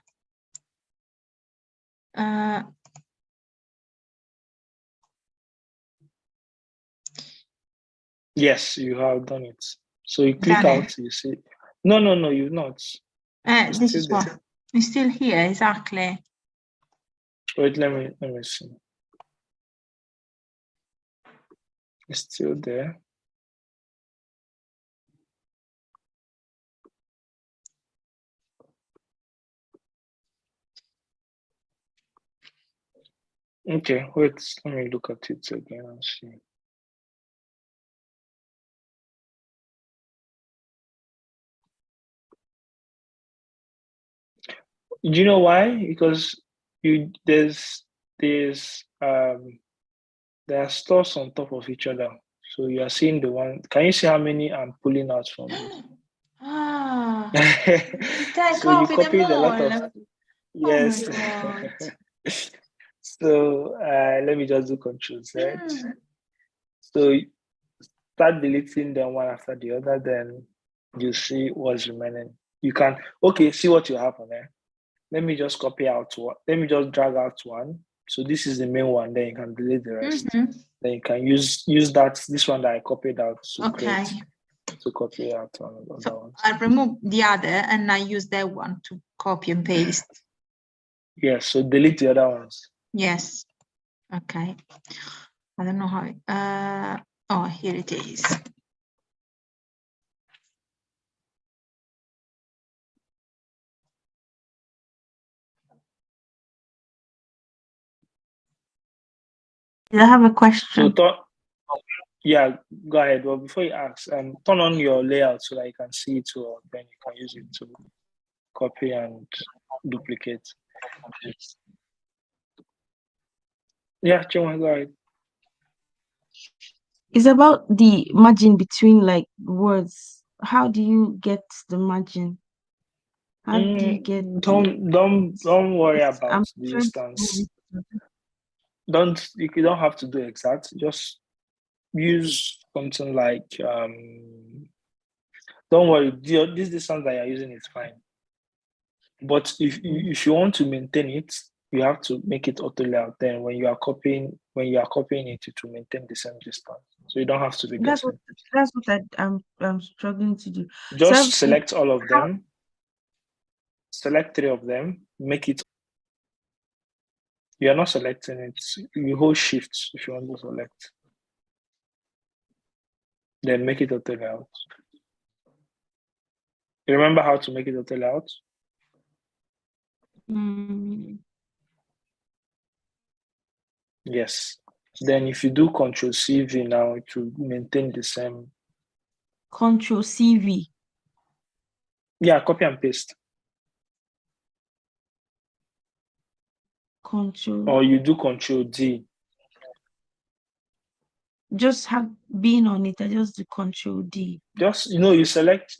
S1: Yes, you have done it. So you click out, you see. No, you've not.
S4: This is what it's still here, exactly.
S1: Wait, let me see. It's still there. Okay, wait, let me look at it again and see. Do you know why? Because there are stores on top of each other. So you are seeing the one. Can you see how many I'm pulling out from this? So you copied a lot of. Yes.
S4: Oh my God.
S1: So let me just do Control Z. So start deleting them one after the other, then you see what's remaining. You can see what you have on there. Let me just copy out one. Let me just drag out one. So this is the main one. Then you can delete the rest. Then you can use this one that I copied out to copy out on the other ones.
S4: I remove the other and I use that one to copy and paste.
S1: Yes. So delete the other ones.
S4: Yes. Okay. I don't know how. Oh, here it is.
S2: I have a question.
S1: So yeah, go ahead. Well, before you ask, turn on your layout so that you can see it, or then you can use it to copy and duplicate. Yeah, Chinwe, go ahead.
S2: It's about the margin between like words. How do you get the margin? How do you get
S1: Don't worry about
S2: I'm
S1: the
S2: trying to
S1: distance. You don't have to do exact. Just use something like don't worry. This distance that you're using is fine. But if you want to maintain it, you have to make it auto layout. Then when you are copying it to maintain the same distance. So you don't have to be guessing.
S2: That's what I'm struggling to do.
S1: Just select all of them. Select 3 of them. Make it. You are not selecting it. You hold shift if you want to select. Then make it auto layout. You remember how to make it auto layout? Yes. Then if you do Control CV now, it will maintain the same.
S2: Control CV.
S1: Yeah, copy and paste.
S2: Control.
S1: Or you do Control D.
S2: Just have been on it. I just do Control D.
S1: Just you select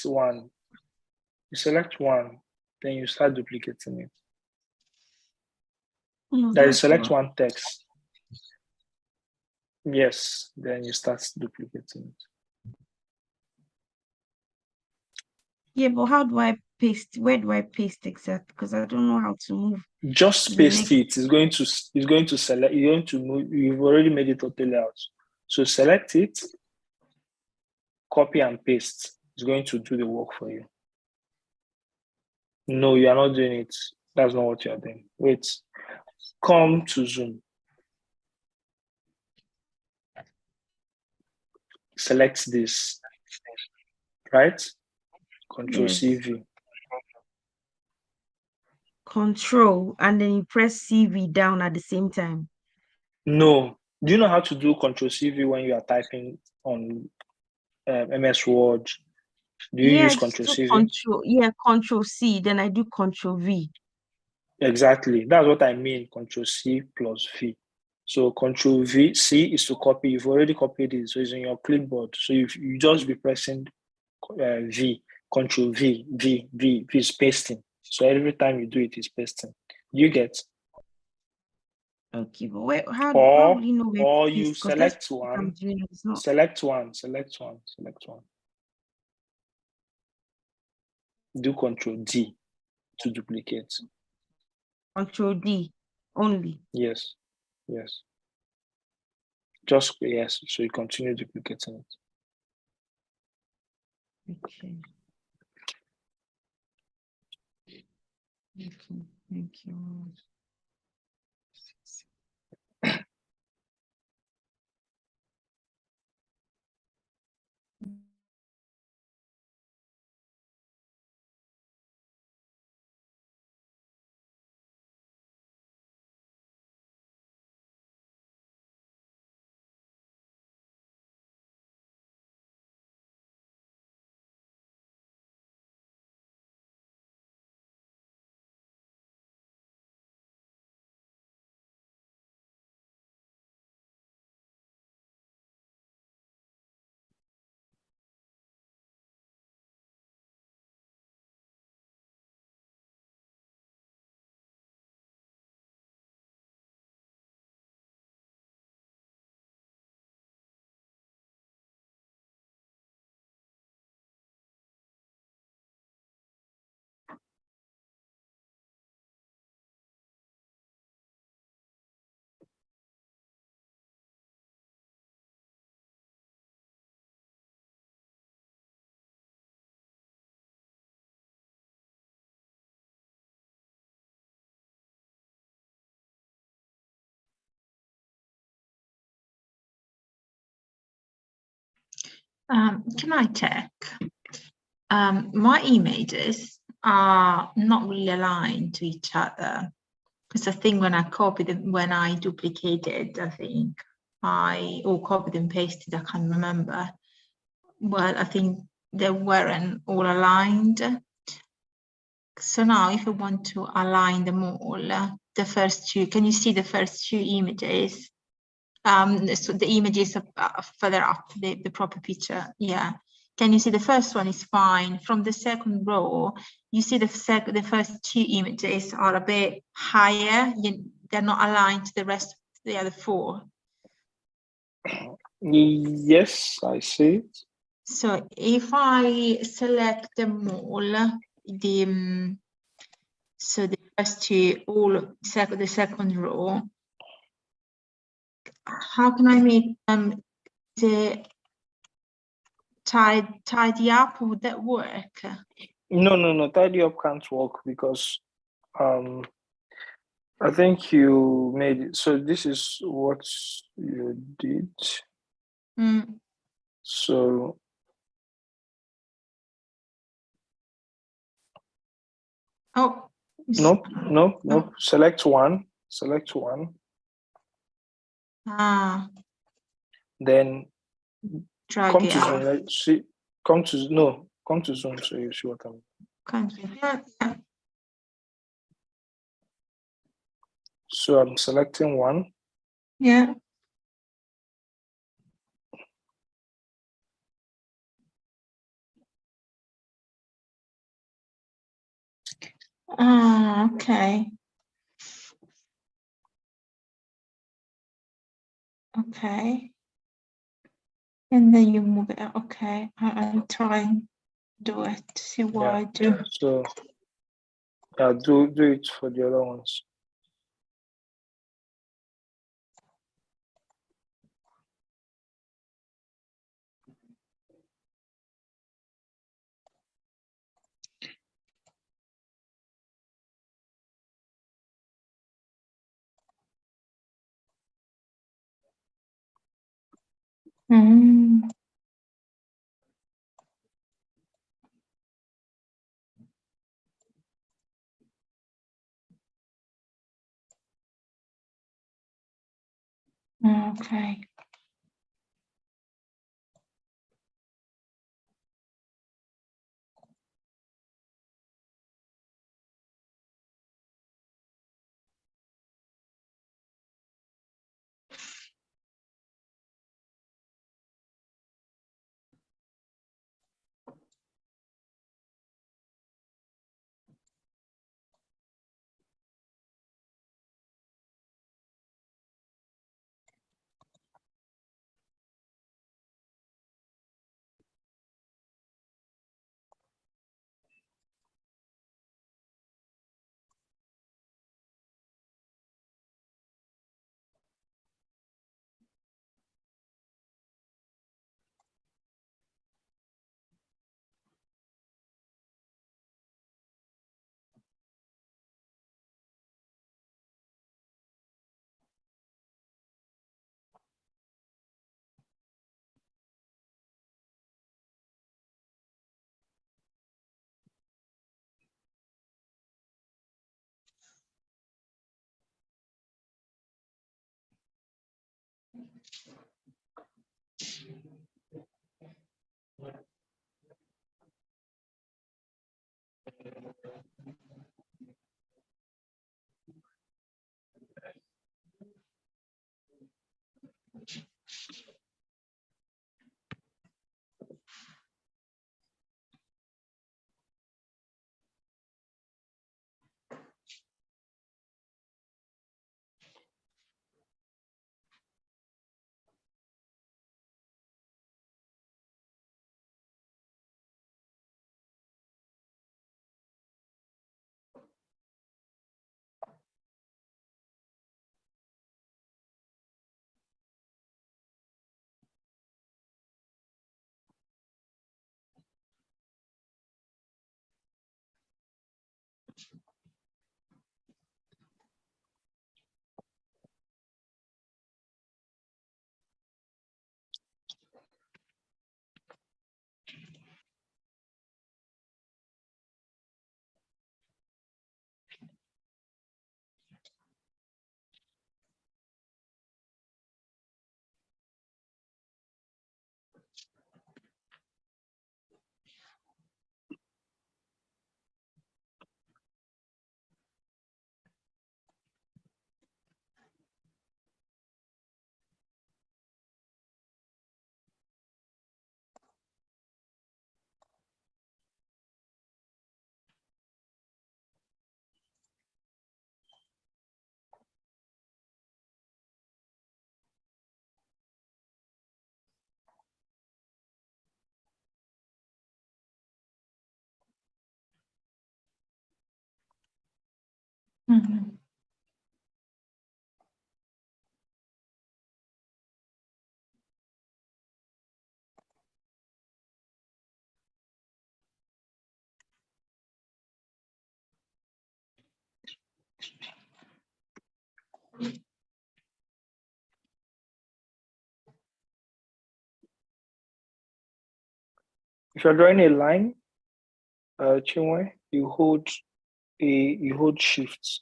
S1: one. You select one, then you start duplicating it.
S2: No,
S1: Then you select one text. Yes, then you start duplicating it.
S2: Yeah, but how do I paste? Where do I paste exactly? Because I don't know how to move.
S1: Just
S2: The
S1: paste
S2: next.
S1: it. It's going to select. You're going to move. You've already made it auto layout. So select it, copy and paste. It's going to do the work for you. No, you are not doing it. That's not what you are doing. Wait. Come to Zoom. Select this, right? Control
S2: Yes.
S1: CV.
S2: Control, and then you press CV down at the same time.
S1: No. Do you know how to do Control CV when you are typing on MS Word? Do you
S2: Yeah, I
S1: use
S2: just
S1: Control
S2: do
S1: CV?
S2: control. Yeah, Control C. Then I do Control V.
S1: Exactly. That's what I mean. Control C plus V. So Control V C is to copy. You've already copied it, so it's in your clipboard. So you just be pressing V, Control V, V is pasting. So every time you do it, it's pasting. You get,
S2: Okay, but where? How will you know where to
S1: or you
S2: paste? Because that's
S1: select
S2: what I'm
S1: one,
S2: doing. It's not
S1: select one, select one, select one. Do Control D to duplicate.
S2: Control D only.
S1: Yes, yes. Just yes. So you continue duplicating it.
S2: Okay. Okay. Thank you.
S4: Can I check? My images are not really aligned to each other. Because I think when I copied them, when I duplicated, I think or copied and pasted, I can't remember. Well, I think they weren't all aligned. So now if I want to align them all, the first two, can you see the first two images? So the images further up, the proper picture, yeah. Can you see the first one is fine. From the second row, you see the first two images are a bit higher. They're not aligned to the rest of the other four.
S1: Yes, I see it.
S4: So if I select them all, so the first two, the second row, how can I make them tidy up? Would that work?
S1: No. Tidy up can't work because I think you made it. So this is what you did. So
S4: Oh.
S1: nope. Select one. Then
S4: Drag
S1: come
S4: it
S1: to Zoom.
S4: out.
S1: Let's see. Come to Zoom so you see what I mean. So I'm selecting one.
S4: Yeah. Okay. Okay. And then you move it. Okay. I'm trying. do it. See what
S1: Yeah.
S4: I do.
S1: So yeah, do it for the other ones.
S4: Mm. Okay. Mhm.
S1: If you're drawing a line, Chinwe, you hold shift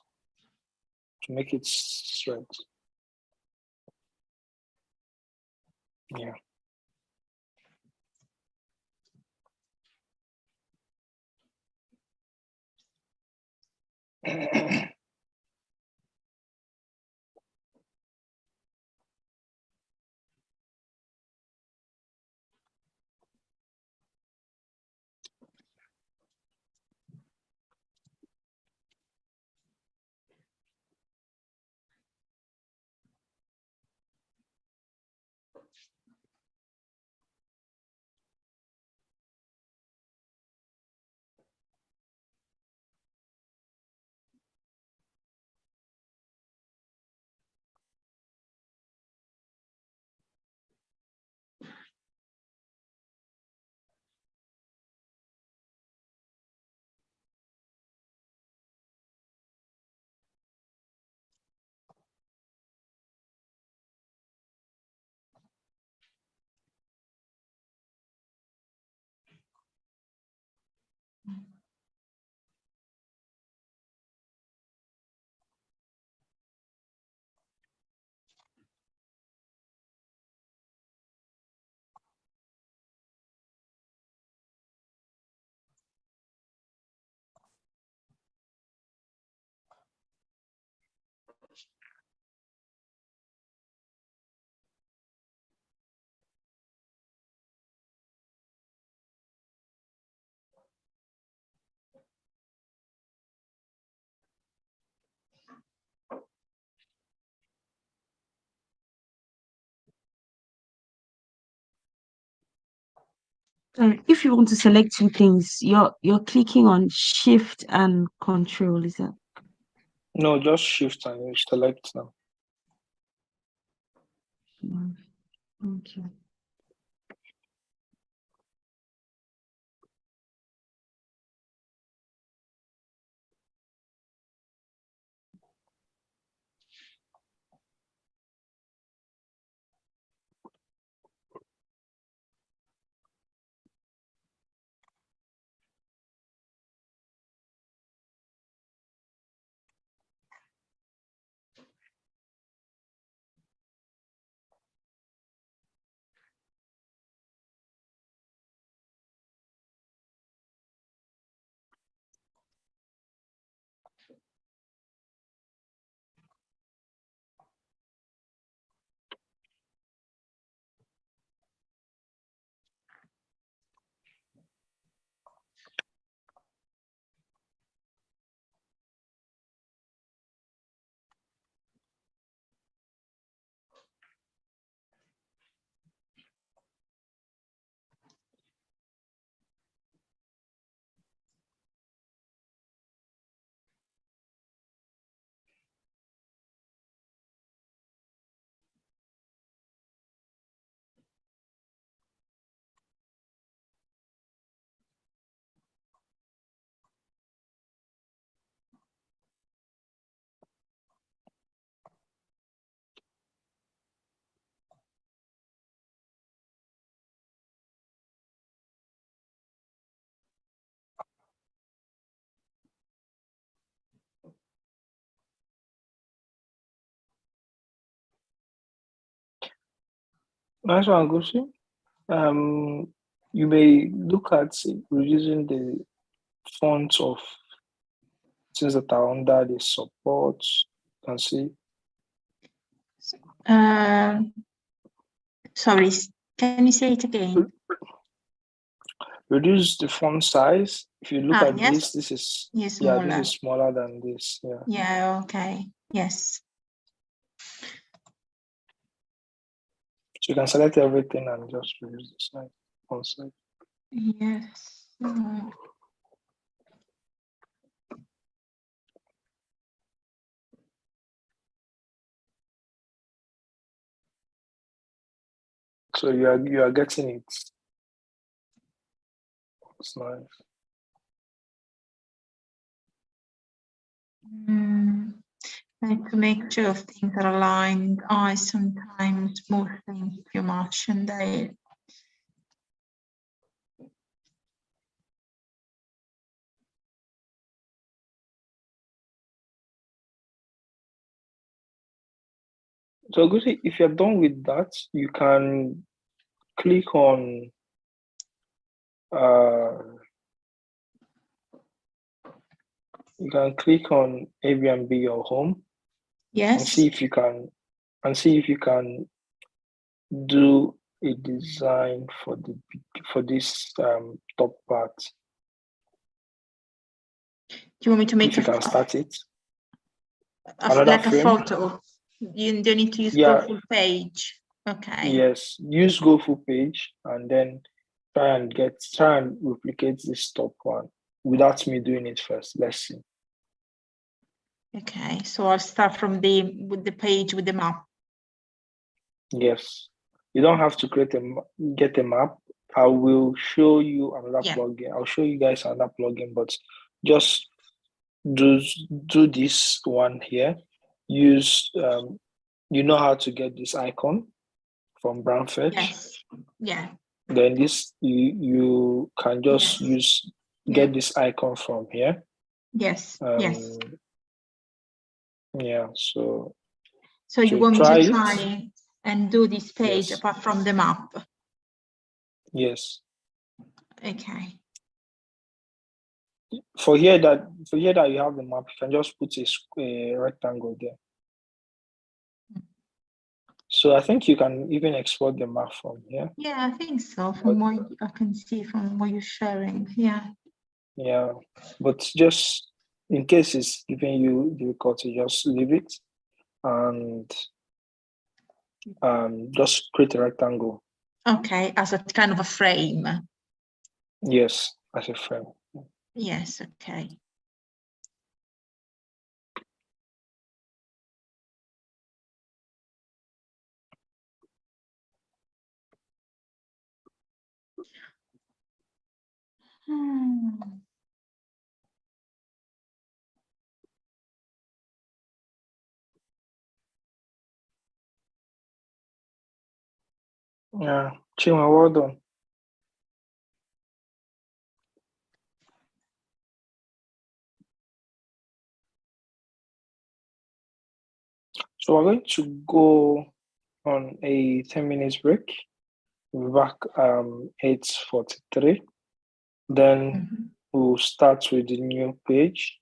S1: to make it straight. Yeah.
S2: If you want to select two things, you're clicking on Shift and Control. Is that?
S1: No, just shift and you select them.
S2: Okay.
S1: Nice one, Gusi. You may look at reducing the fonts of things that are under the support. You can see.
S4: Sorry, can you say it again?
S1: Reduce the font size. If you look at
S4: yes.
S1: this is
S4: Yes,
S1: yeah,
S4: smaller.
S1: this is smaller than this. Yeah.
S4: Yeah, okay. Yes.
S1: So you can select everything and just reduce the size. Font size.
S4: Yes.
S1: So you are getting it. It's nice.
S4: I need to make sure things are aligned. I sometimes move things too much and they
S1: So Gusi, if you're done with that, you can click on Airbnb or home and
S4: yes.
S1: see if you can do a design for this top part.
S4: Do you want me to make
S1: If you can start it.
S4: like
S1: frame.
S4: a photo? You don't need to use
S1: Yeah.
S4: Go full page. Okay.
S1: Yes, use Go full page and then try and replicate this top one without me doing it first. Let's see.
S4: Okay, so I'll start from the page with the map.
S1: Yes, you don't have to get a map. I will show you another plugin. I'll show you guys another plugin, but just do this one here. Use you know how to get this icon from Brownfetch.
S4: Yes. Yeah.
S1: Then this you can just use get this icon from here.
S4: Yes. Yes.
S1: Yeah, so
S4: you want me to try and do this page apart from the map?
S1: Yes.
S4: Okay.
S1: For here that you have the map, you can just put a rectangle there. So I think you can even export the map from here.
S4: Yeah, I think so. From what I can see from what you're sharing, yeah.
S1: Yeah, but just in case it's giving you difficulty, just leave it and just create a rectangle.
S4: Okay, as a kind of a frame.
S1: Yes, as a frame.
S4: Yes, okay.
S1: Yeah, Chima, well done. So we're going to go on a 10 minutes break. We'll be back 8:43. Then we'll start with the new page,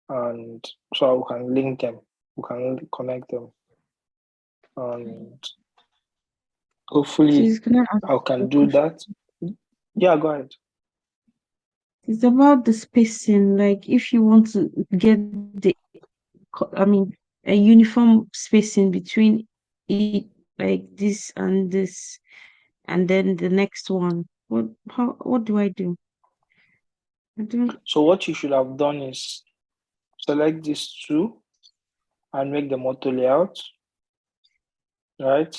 S1: and so we can link them, we can connect them, and hopefully I can do that. Yeah, go ahead.
S2: It's about the spacing. Like if you want to get a uniform spacing between it, like this and this, and then the next one. What do I do?
S1: So what you should have done is select these two and make them auto layout, right?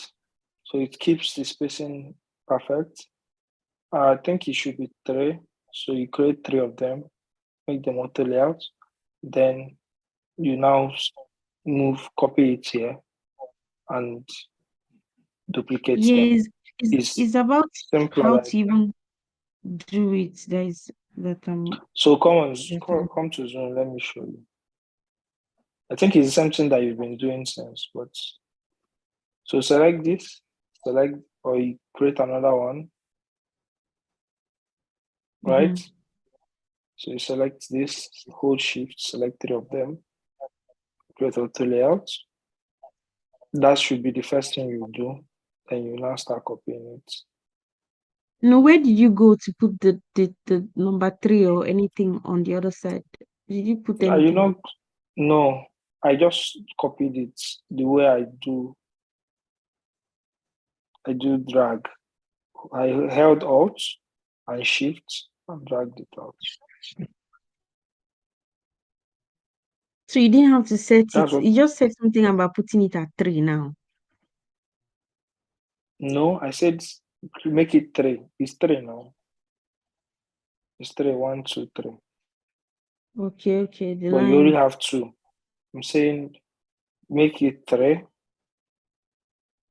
S1: So it keeps the spacing perfect. I think it should be 3. So you create 3 of them, make them auto layout. Then you now copy it here and duplicate them.
S2: It's about how to even do it.
S1: So come to Zoom. Let me show you. I think it's something that you've been doing since, but so select this, or you create another one, right? So you select this, hold shift, select 3 of them, create auto layout. That should be the first thing you do. Then you now start copying it.
S2: No, where did you go to put the number 3 or anything on the other side? Did you put anything?
S1: No, I just copied it the way I do drag. I held Alt and Shift and dragged it out.
S2: So you didn't have to set it. You just said something about putting it at 3 now.
S1: No, I said make it 3. It's 3 now. It's 3. 1, 2, 3.
S2: Okay.
S1: But you only have 2. I'm saying make it 3.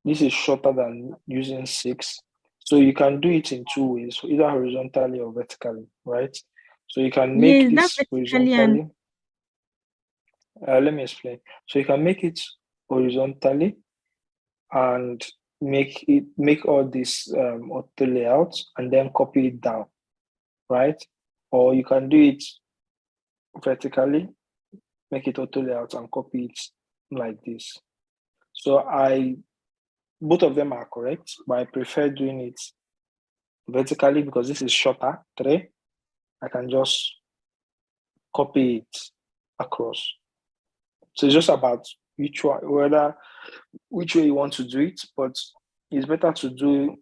S1: This is shorter than using 6. So you can do it in 2 ways, either horizontally or vertically, right? So you can make this horizontally. Let me explain. So you can make it horizontally and make all this auto layouts and then copy it down, right? Or you can do it vertically, make it auto layout and copy it like this. So both of them are correct, but I prefer doing it vertically because this is shorter, 3. I can just copy it across. So it's just about which way you want to do it, but it's better to do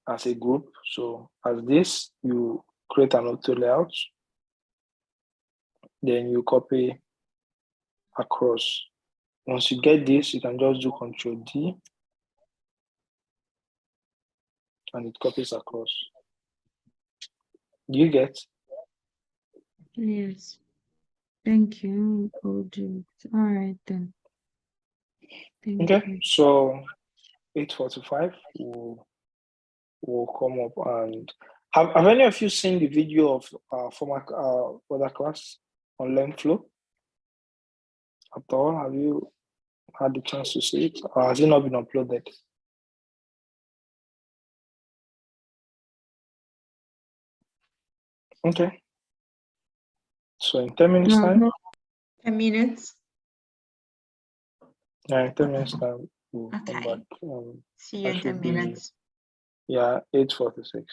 S1: as a group. So as this, you create an auto layout, then you copy across. Once you get this, you can just do Ctrl D and it copies across. Do you get?
S2: Yes. Thank you. All right then. Thank you.
S1: So 8:45 will come up, and Have any of you seen the video of former other class on LearnFlow at all? Have you had the chance to see it, or has it not been uploaded? Okay. So in 10 minutes time?
S4: 10 minutes.
S1: Yeah, in 10 minutes time, we'll come
S4: Okay.
S1: back.
S4: See you
S1: That
S4: in 10
S1: should be,
S4: minutes.
S1: yeah, 8:46.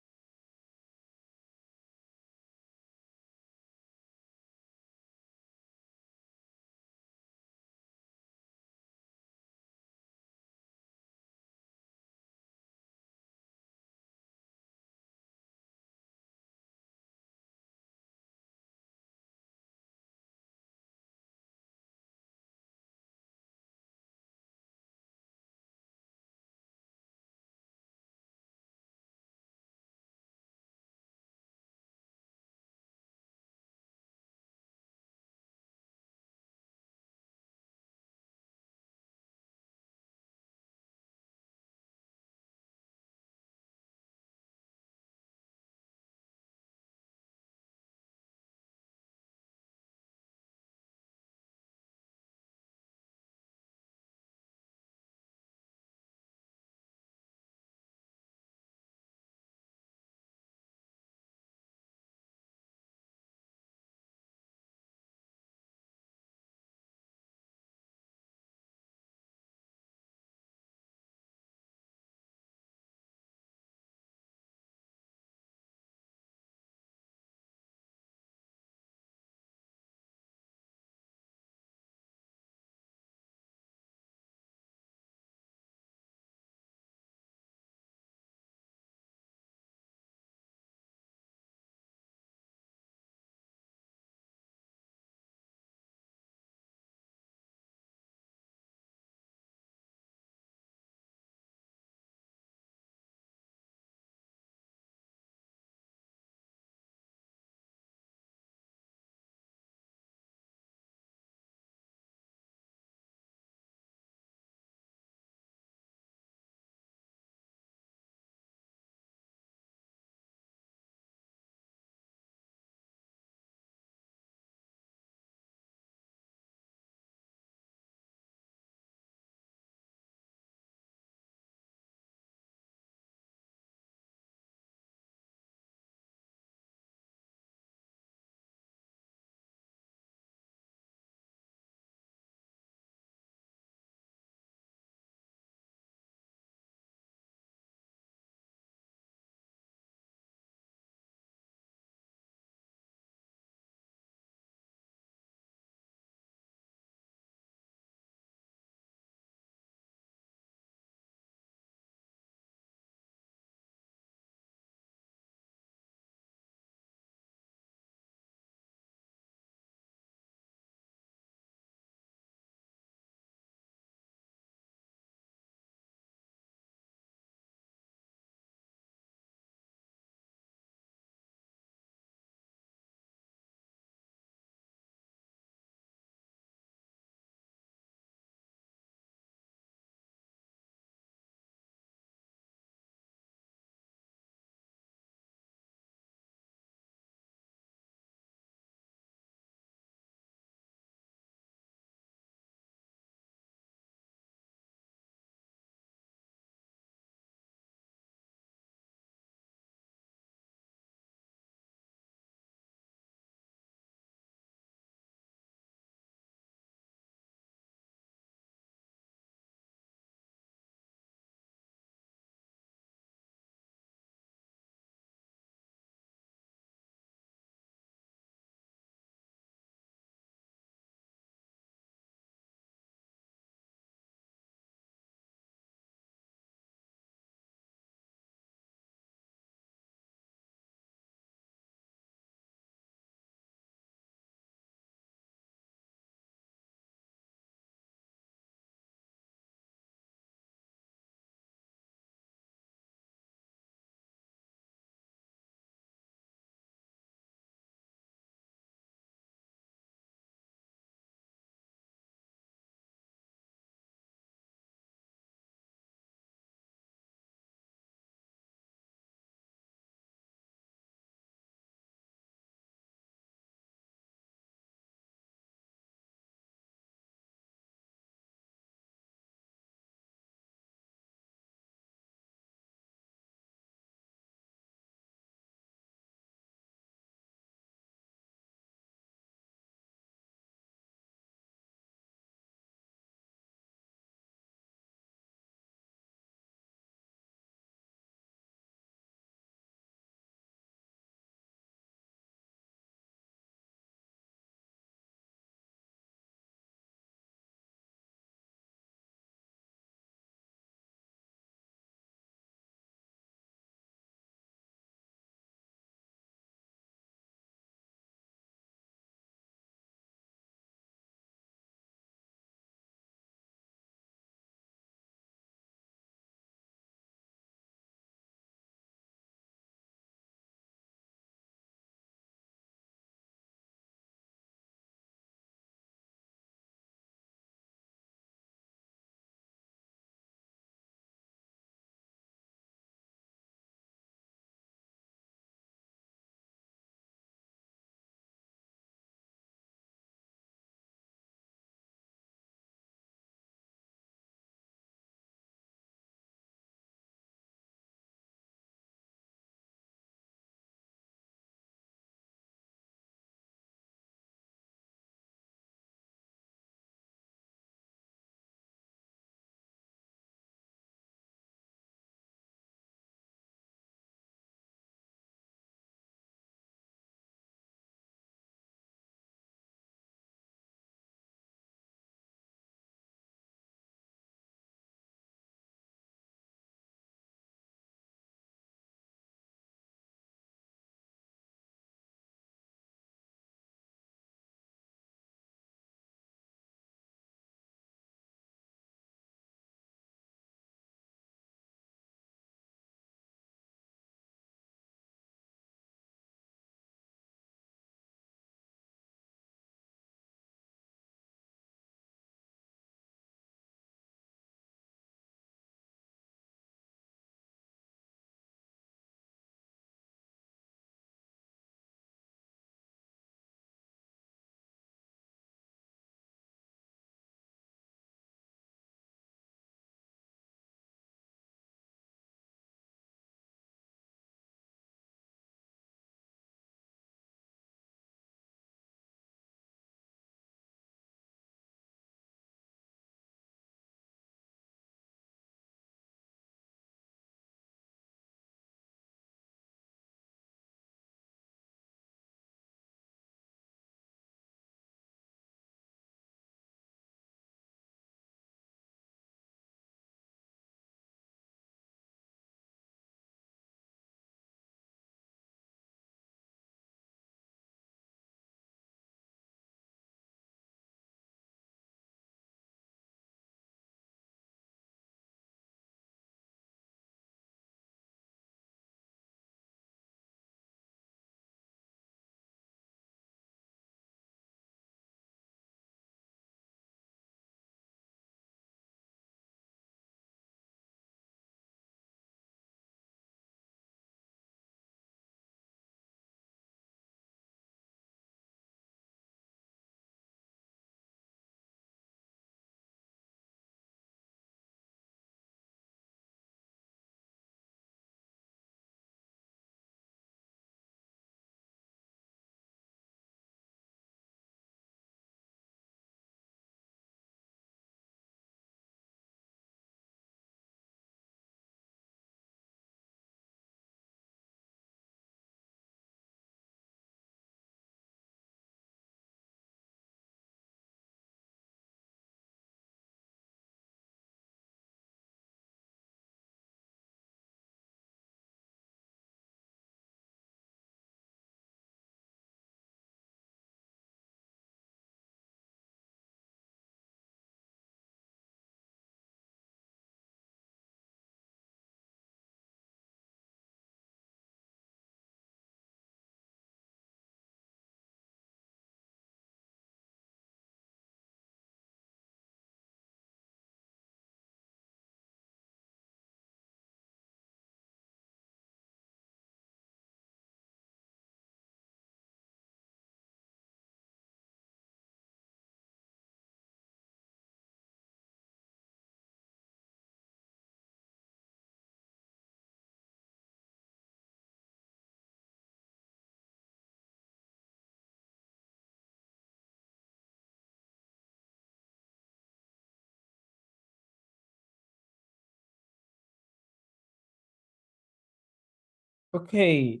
S1: Okay.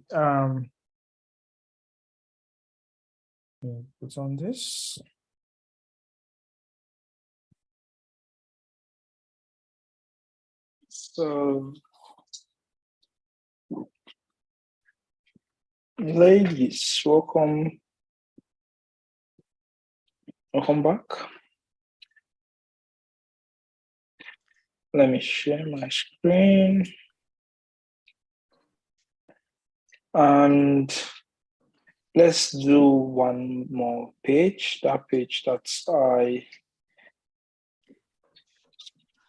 S1: Put on this. So, ladies, welcome back. Let me share my screen. And let's do one more page. That page that I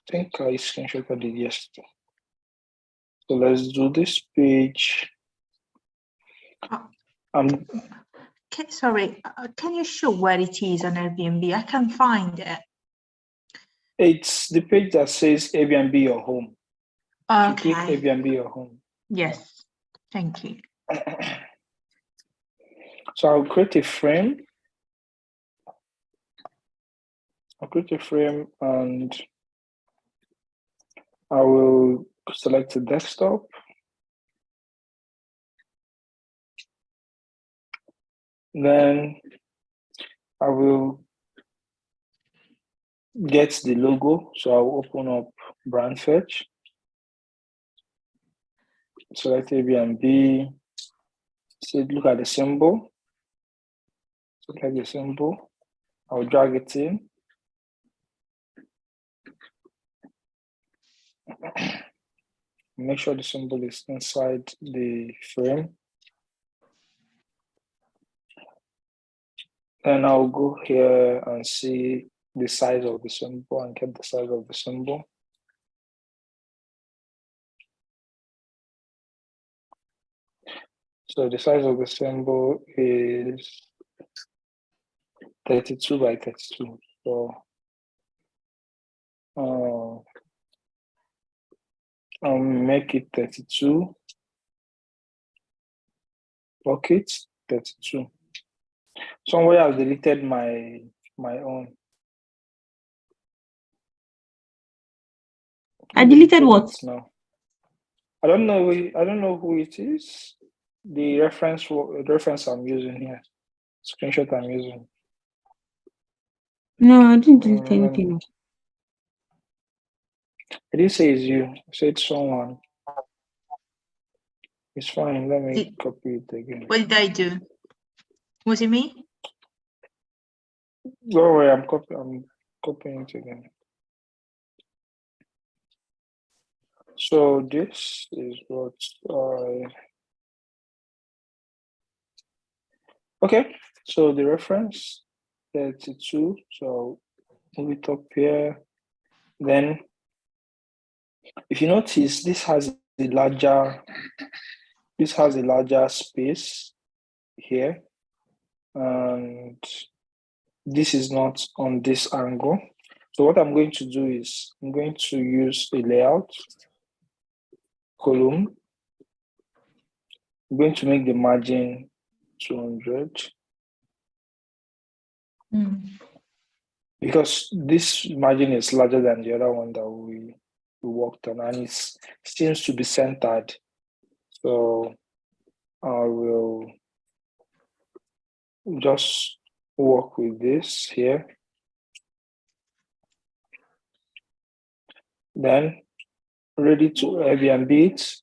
S1: think I screenshotted it yesterday. So let's do this page.
S4: Sorry, can you show where it is on Airbnb? I can't find it.
S1: It's the page that says Airbnb your home.
S4: Okay.
S1: You click Airbnb your home.
S4: Yes, thank you.
S1: So I'll create a frame. And I will select the desktop. Then I will get the logo. So I'll open up brand fetch. Select Airbnb. So look at the symbol. Select the symbol. I'll drag it in. Make sure the symbol is inside the frame. Then I'll go here and see the size of the symbol and get the size of the symbol. So the size of the symbol is 32 by 32. So I'll make it 32. Pocket 32. Somewhere I've deleted my own.
S2: I deleted what?
S1: No. I don't know who it is. The reference I'm using here. Screenshot I'm using.
S2: No, I didn't delete anything.
S1: I didn't say it's you. I said someone. It's fine. Let me copy it again.
S4: What did I do? Was it me?
S1: Don't worry, I'm copying it again. So this is what okay. So the reference 32. So move it up here. Then if you notice, this has a larger space here, and this is not on this angle. So what I'm going to do is I'm going to use a layout column. I'm going to make the margin 200. Because this margin is larger than the other one that we worked on, and it seems to be centered. So I will just work with this here. Then ready to Airbnb it.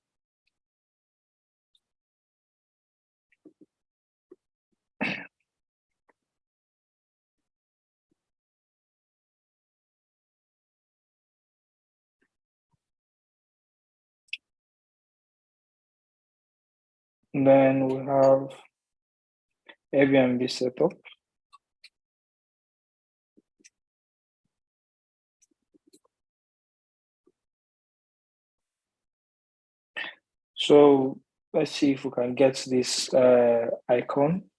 S1: And then we have Airbnb setup. So let's see if we can get this icon.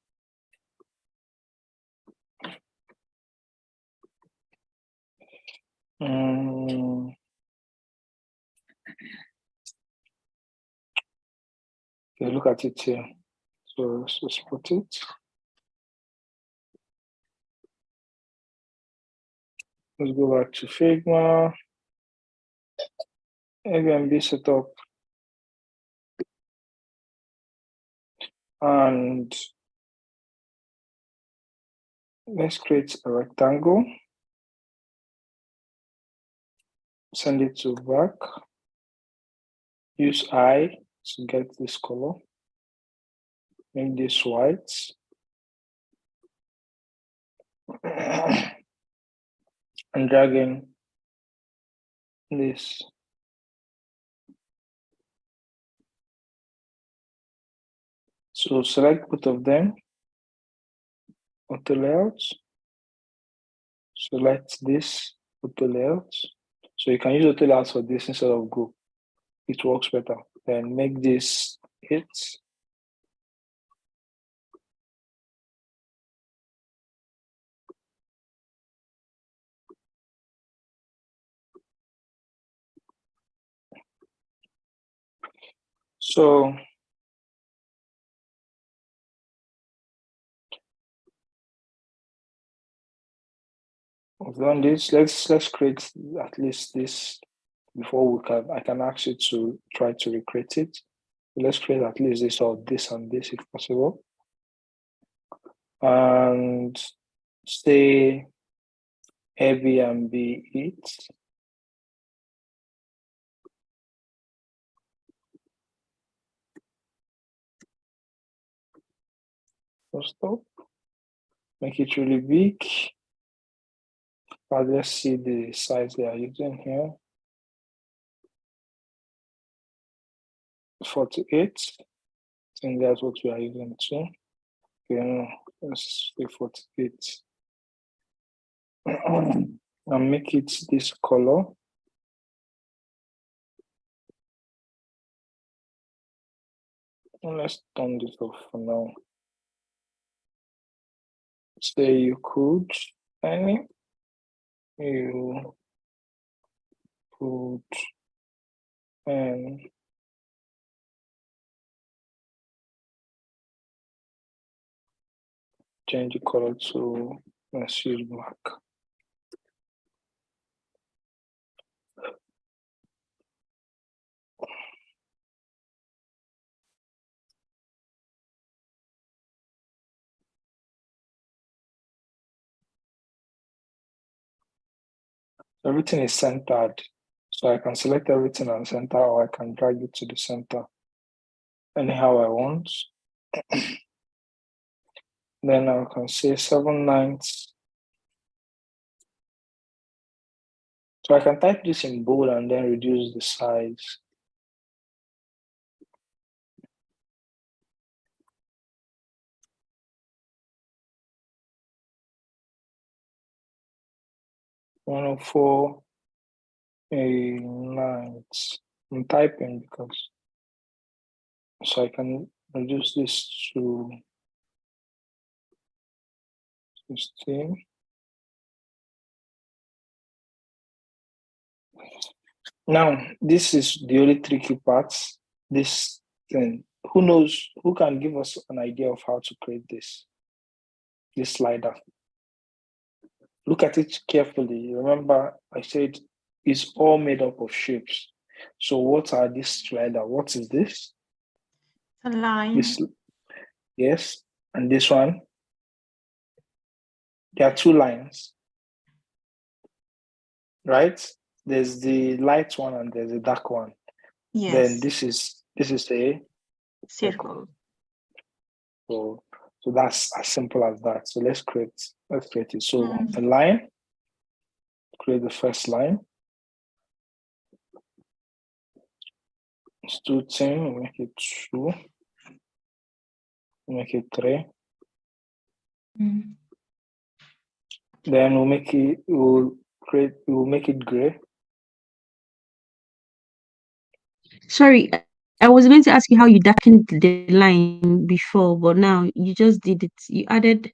S1: Okay, look at it here. So let's put it. Let's go back to Figma. Airbnb setup. And let's create a rectangle. Send it to back. Use I to get this color. Make this white. And drag in this. So select both of them. Auto layout. Select this auto layout. So you can use auto layout for this instead of group. It works better. Then make this it. So I've done this. Let's create at least this before I can ask you to try to recreate it. Let's create at least this or this and this if possible. And stay Airbnb it. First up, make it really big. But let's see the size they are using here. 48. I think that's what we are using too. Okay, no, let's say 48. And make it this color. And let's turn this off for now. Say you could, any, you could, and change the color to, let's use black. Everything is centered. So I can select everything and center, or I can drag it to the center anyhow I want. Then I can say 7/9. So I can type this in bold and then reduce the size. One of 4 nights. I'm typing because so I can reduce this to 16. Now, this is the only tricky part. This thing. Who knows? Who can give us an idea of how to create this slider? Look at it carefully. Remember, I said it's all made up of shapes. So what are these slider? What is this?
S4: A line.
S1: This, yes, and this one. There are 2 lines, right? There's the light one and there's the dark one.
S4: Yes.
S1: Then this is a
S4: circle.
S1: So that's as simple as that. So let's create it. So a line, create the first line. It's 2 10, we'll make it 2, make it 3. Then we'll make it gray.
S2: Sorry, I was going to ask you how you darkened the line before, but now you just did it. You added.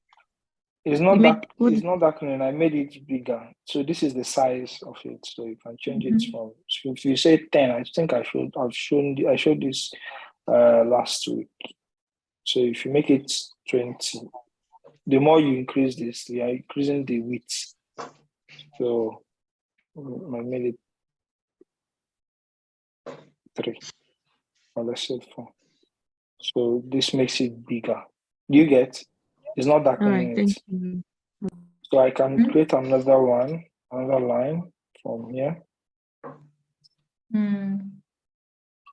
S1: It's not
S2: You made
S1: that
S2: what?
S1: it's not darkening. I made it bigger. So this is the size of it. So you can change it from. So if you say 10, I think I showed this last week. So if you make it 20, the more you increase this, you are increasing the width. So I made it 3. Or let's say 4. So this makes it bigger. Do you get? It's not
S2: All right,
S1: darkening it.
S2: thank you.
S1: So I can create another one, another line from here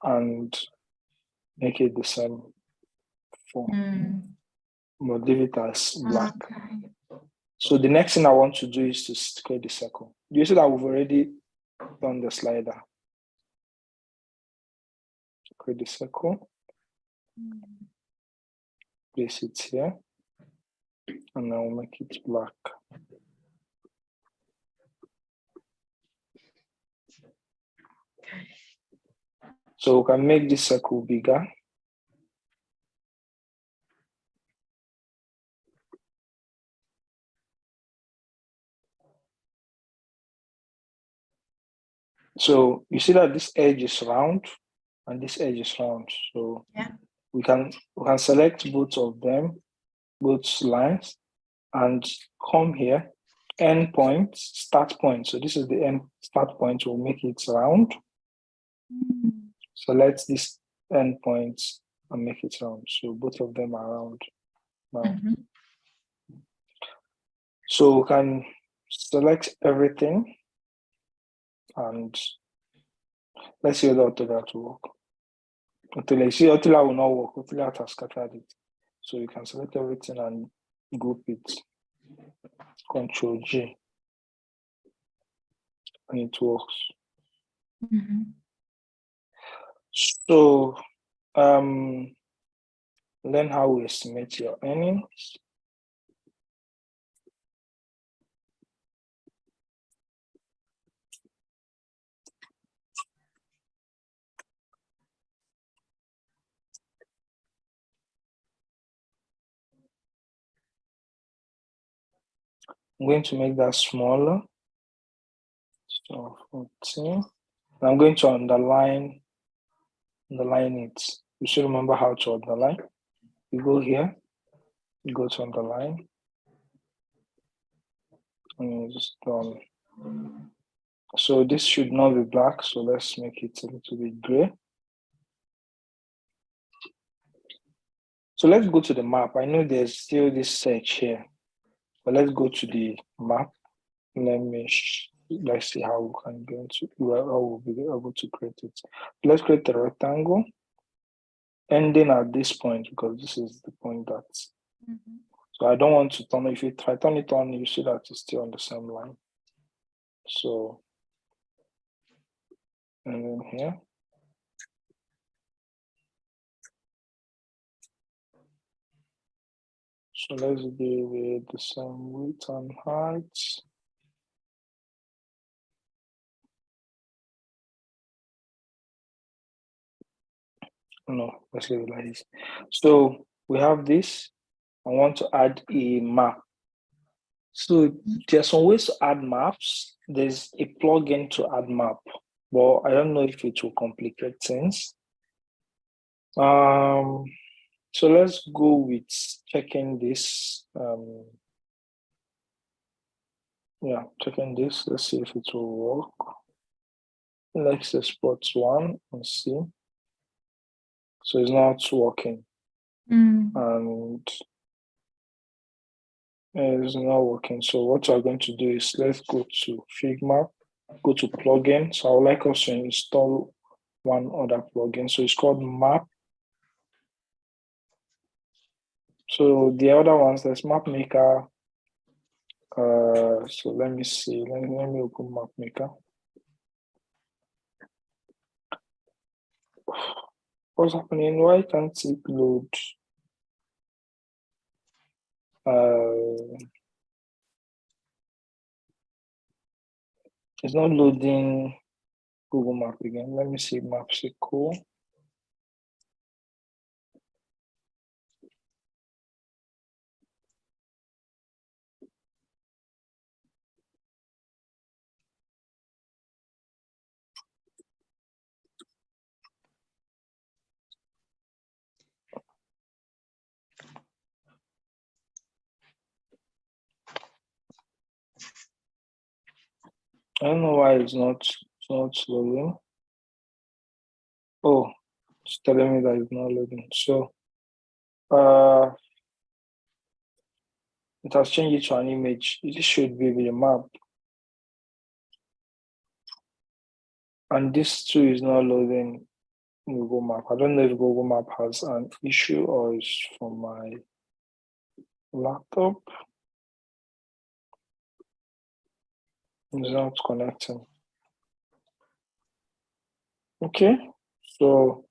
S1: and make it the same form, but leave it as black.
S4: Okay.
S1: So the next thing I want to do is to create the circle. Do you see that we've already done the slider? Create the circle, place it here, and I'll make it black. So we can make this circle bigger. So you see that this edge is round and this edge is round. So
S4: Yeah.
S1: we can select both of them, both lines, and come here, end point, start point. So this is the end start point. We'll make it round. Select this end point and make it round. So both of them are round now. So we can select everything and let's see whether Autodesk will work. Autodesk will not work. Autodesk has scattered it. So you can select everything and group it. Control G. And it works. So learn how we estimate your earnings. I'm going to make that smaller. So 14. I'm going to underline it. You should remember how to underline. You go here, you go to underline, and it's done. So this should not be black, so let's make it a little bit gray. So let's go to the map. I know there's still this search here, but let's go to the map. Let's see how we can go to how we'll be able to create it. Let's create a rectangle ending at this point because this is the point that's. So I don't want to turn it. If I turn it on, you see that it's still on the same line. So and then here. So let's be with the same width and height. No, let's leave it like this. So we have this. I want to add a map. So there's some ways to add maps. There's a plugin to add map, but I don't know if it will complicate things. So let's go with checking this. Checking this. Let's see if it will work. Let's export one and see. So it's not working. And it's not working. So what we're going to do is let's go to Figma, go to plugin. So I would like us to install one other plugin. So it's called Map. So the other ones, there's Map Maker. So let me see. Let me open Map Maker. What's happening? Why can't it load? It's not loading Google Map again. Let me see Mapsicle. I don't know why it's not loading. Oh, It's telling me that it's not loading. So it has changed it to an image. It should be with a map. And this too is not loading Google Map. I don't know if Google Map has an issue or it's from my laptop. It's not connecting. Okay, so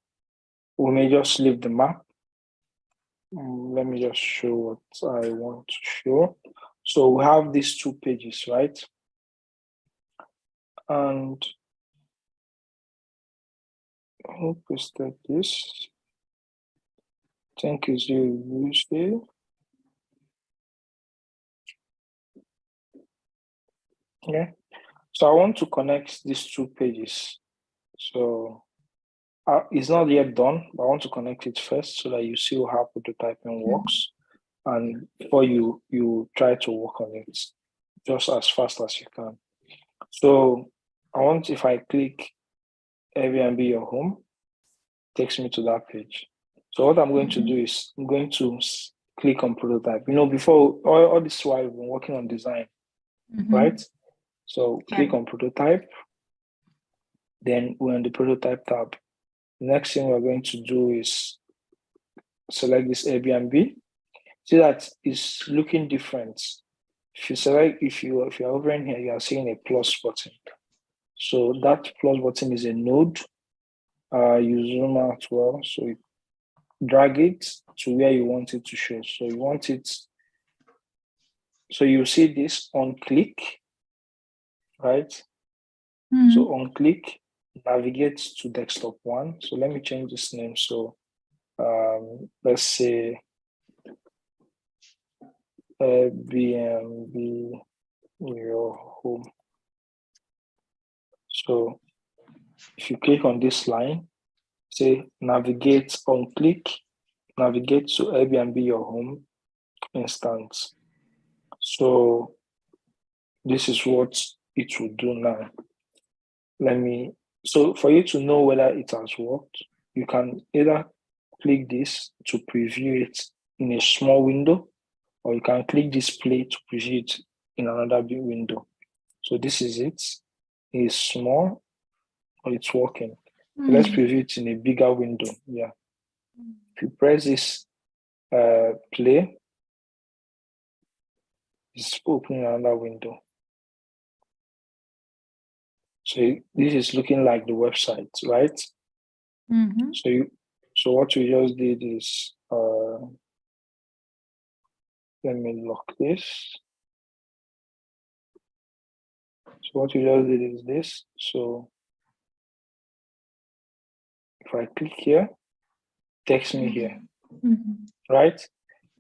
S1: we may just leave the map. Let me just show what I want to show. So we have these 2 pages, right? And who posted this? Thank you, Zee. Yeah. So I want to connect these 2 pages. So it's not yet done, but I want to connect it first so that you see how prototyping works. And before you try to work on it just as fast as you can. So if I click Airbnb your home, it takes me to that page. So what I'm going to do is I'm going to click on prototype. Before all this while I've been working on design, right? So click on prototype. Then we're on the prototype tab. The next thing we're going to do is select this Airbnb. See that it's looking different. If you're hovering here, you are seeing a plus button. So that plus button is a node. You zoom out well, so you drag it to where you want it to show. So you want it. So you see this on click, right? So on click, navigate to desktop 1. So let me change this name. So let's say Airbnb your home. So if you click on this line, say navigate on click, navigate to Airbnb your home instance. So this is what it will do now. So for you to know whether it has worked, you can either click this to preview it in a small window, or you can click display to preview it in another big window. So this is it. It's small, but it's working. So let's preview it in a bigger window. Yeah. If you press this play, it's opening another window. So this is looking like the website, right? So what we just did is let me lock this. So what we just did is this. So if I click here, takes me here, right?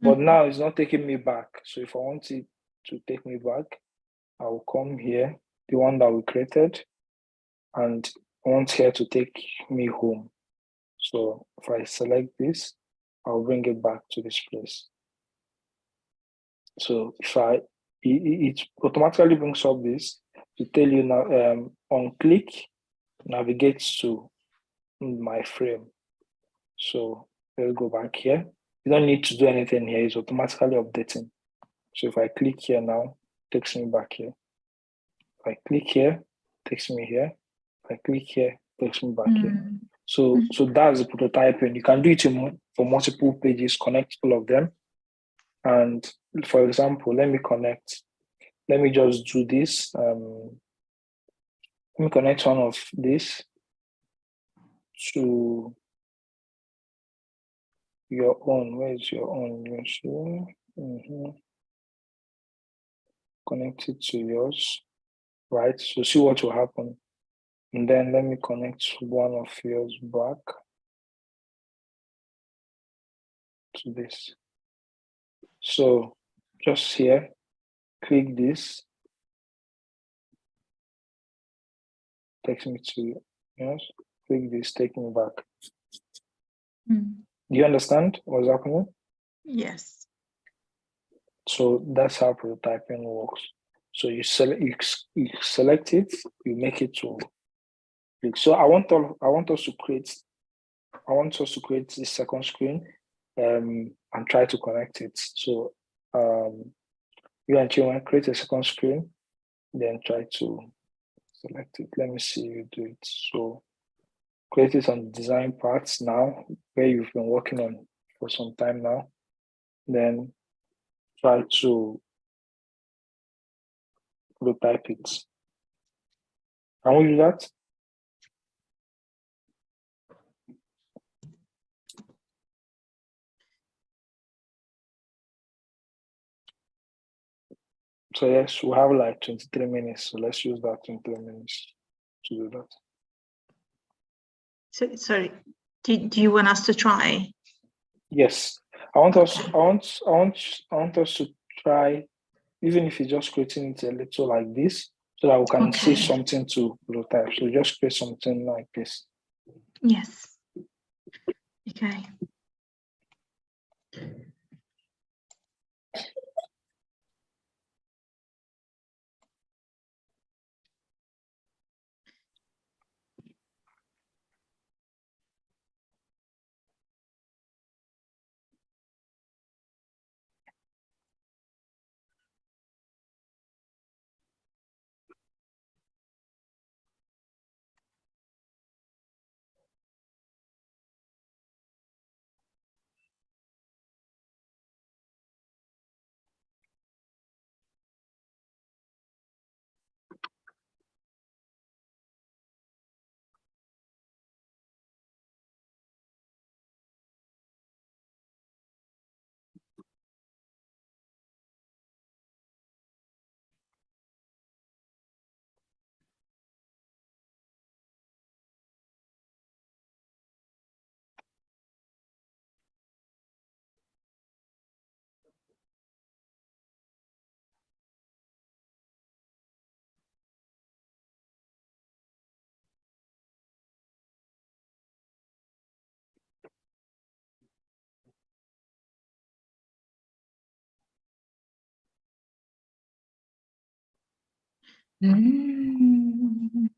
S1: But now it's not taking me back. So if I want it to take me back, I will come here, the one that we created, and I want here to take me home. So if I select this, I'll bring it back to this place. So it automatically brings up this to tell you now, on click, navigates to my frame. So let's go back here. You don't need to do anything here. It's automatically updating. So if I click here now, it takes me back here. If I click here, it takes me here. If I click here, it takes me back here. So that's the prototyping. You can do it for multiple pages, connect all of them. And for example, let me just do this. Let me connect one of this to your own. Where is your own? Connect it to yours, right? So see what will happen. And then let me connect one of yours back to this. So just here, click this, takes me to yours. Click this, take me back. Do you understand what's happening?
S4: Yes.
S1: So that's how prototyping works. So you select it, you make it to click. So I want us to create I want us to create this second screen and try to connect it. So you and Chinwe create a second screen, then try to select it. Let me see you do it. So create it on design parts now, where you've been working on for some time now. Then try to prototype it. Can we do that? So yes, we have like 23 minutes. So let's use that 23 minutes to do that.
S4: So, sorry, do you want us to try?
S1: Yes, I want us to try, even if you're just creating it a little like this, so that we can see
S4: Okay.
S1: something to prototype. So just create something like this.
S4: Yes. Okay. Mm.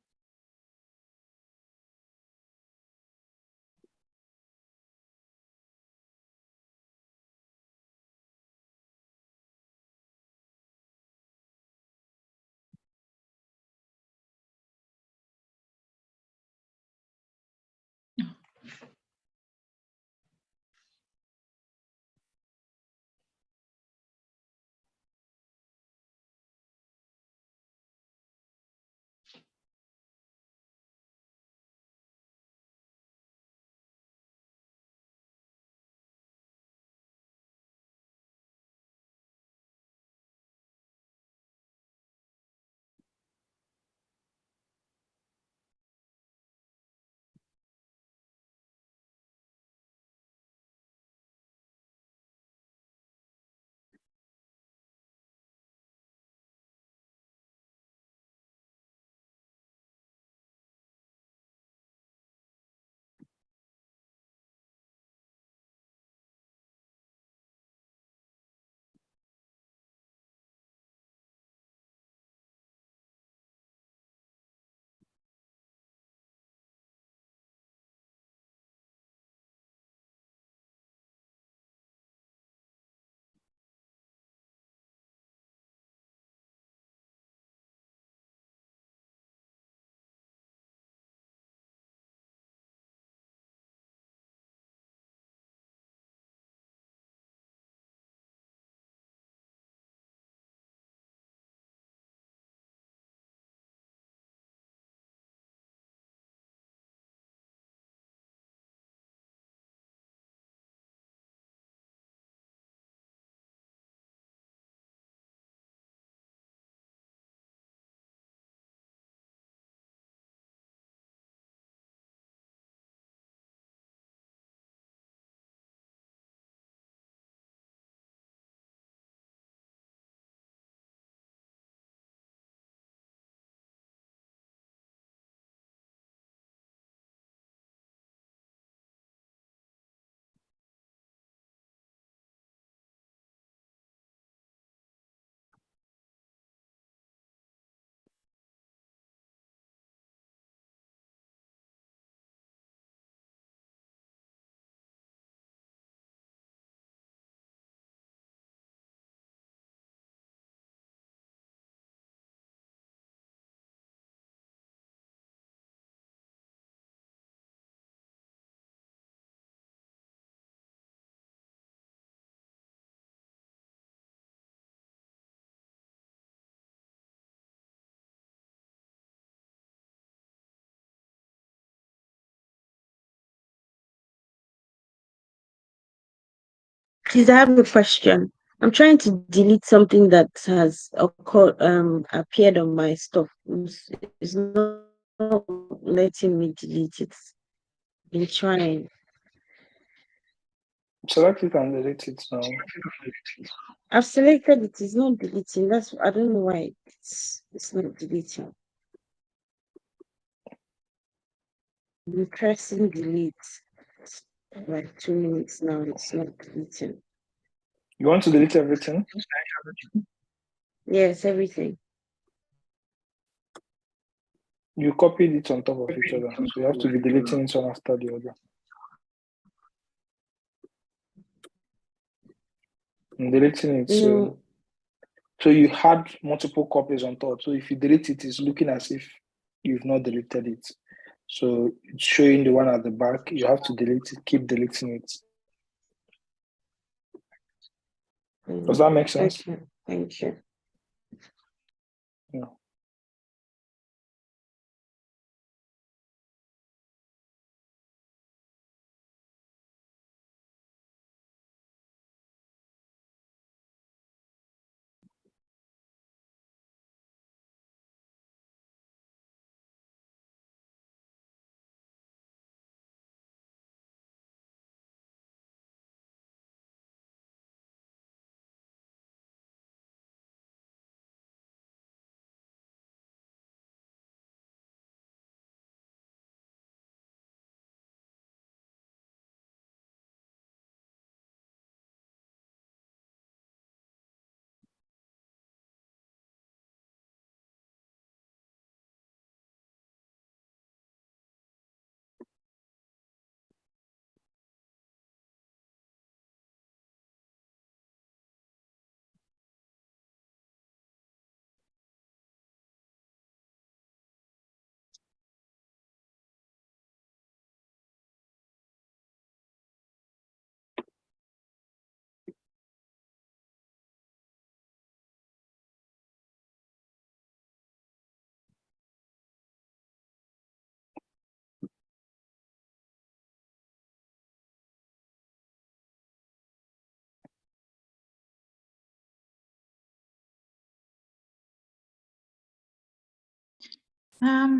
S2: Please, I have a question. I'm trying to delete something that has appeared on my stuff. It's not letting me delete it. Been trying.
S1: Select it and delete it now.
S2: I've selected it. It's not deleting. I don't know why it's not deleting. I'm pressing delete. Like 2 minutes now. It's not deleting.
S1: You want to delete everything?
S2: Yes, everything.
S1: You copied it on top of each other, so you have to be deleting it one after the other. And deleting it, so you had multiple copies on top. So if you delete it, it's looking as if you've not deleted it. So it's showing the one at the back. You have to delete it, keep deleting it. Does that make sense?
S2: Okay, thank you.
S1: Yeah.
S4: How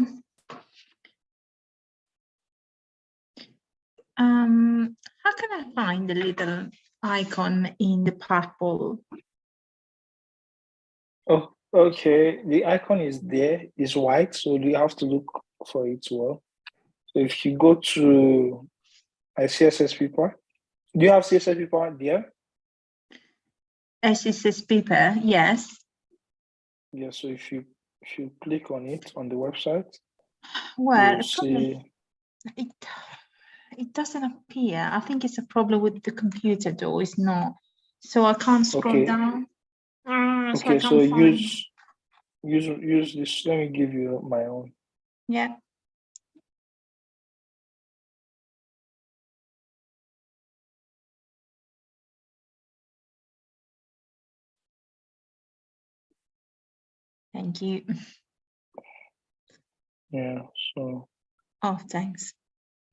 S4: can I find the little icon in the purple?
S1: Oh, okay. The icon is there. It's white, so you have to look for it well. So if you go to a CSS paper, do you have CSS paper there?
S4: SSS paper, yes.
S1: Yeah. So if you click on it on the website,
S4: Well,
S1: you'll see.
S4: It doesn't appear. I think it's a problem with the computer though. It's not. So I can't scroll
S1: Okay.
S4: down.
S1: Okay. So use this. Let me give you my own.
S4: Yeah. Thank you.
S1: Yeah. So
S4: Oh, thanks.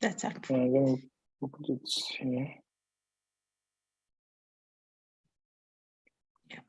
S4: That's helpful.
S1: let me put it here.
S4: Yeah.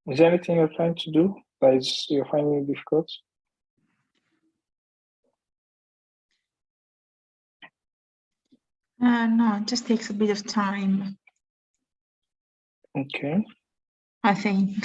S1: Is there anything you're trying to do that you're finding it difficult?
S4: No, it just takes a bit of time,
S1: Okay.
S4: I think.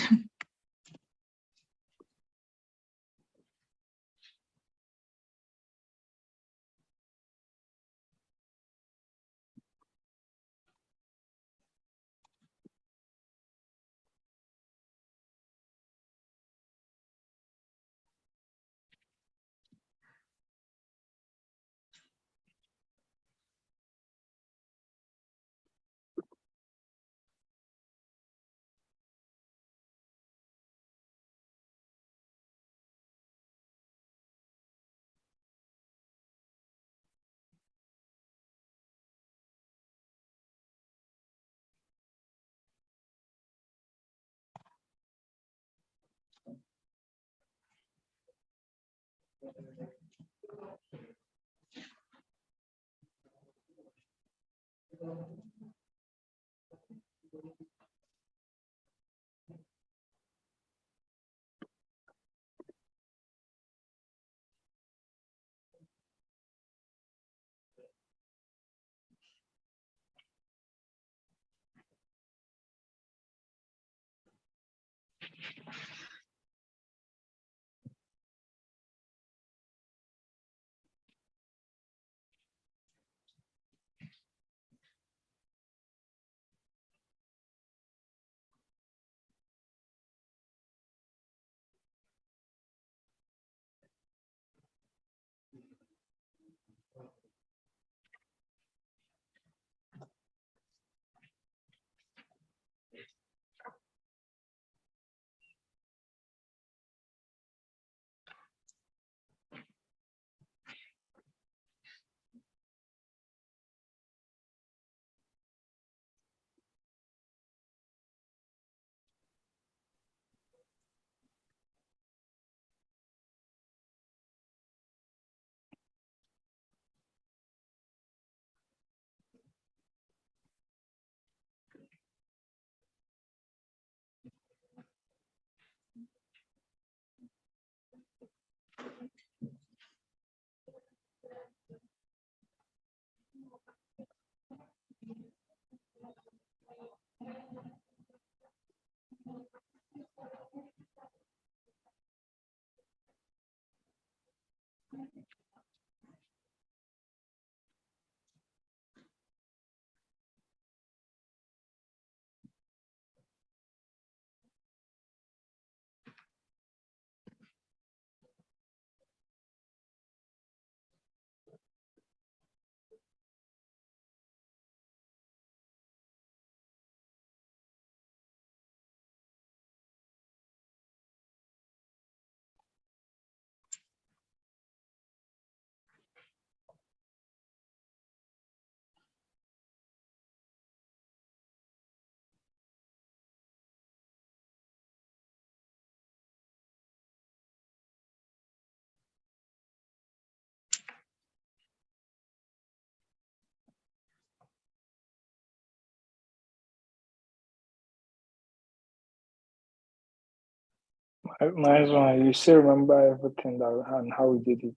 S1: Nice one. You still remember everything and how we did it.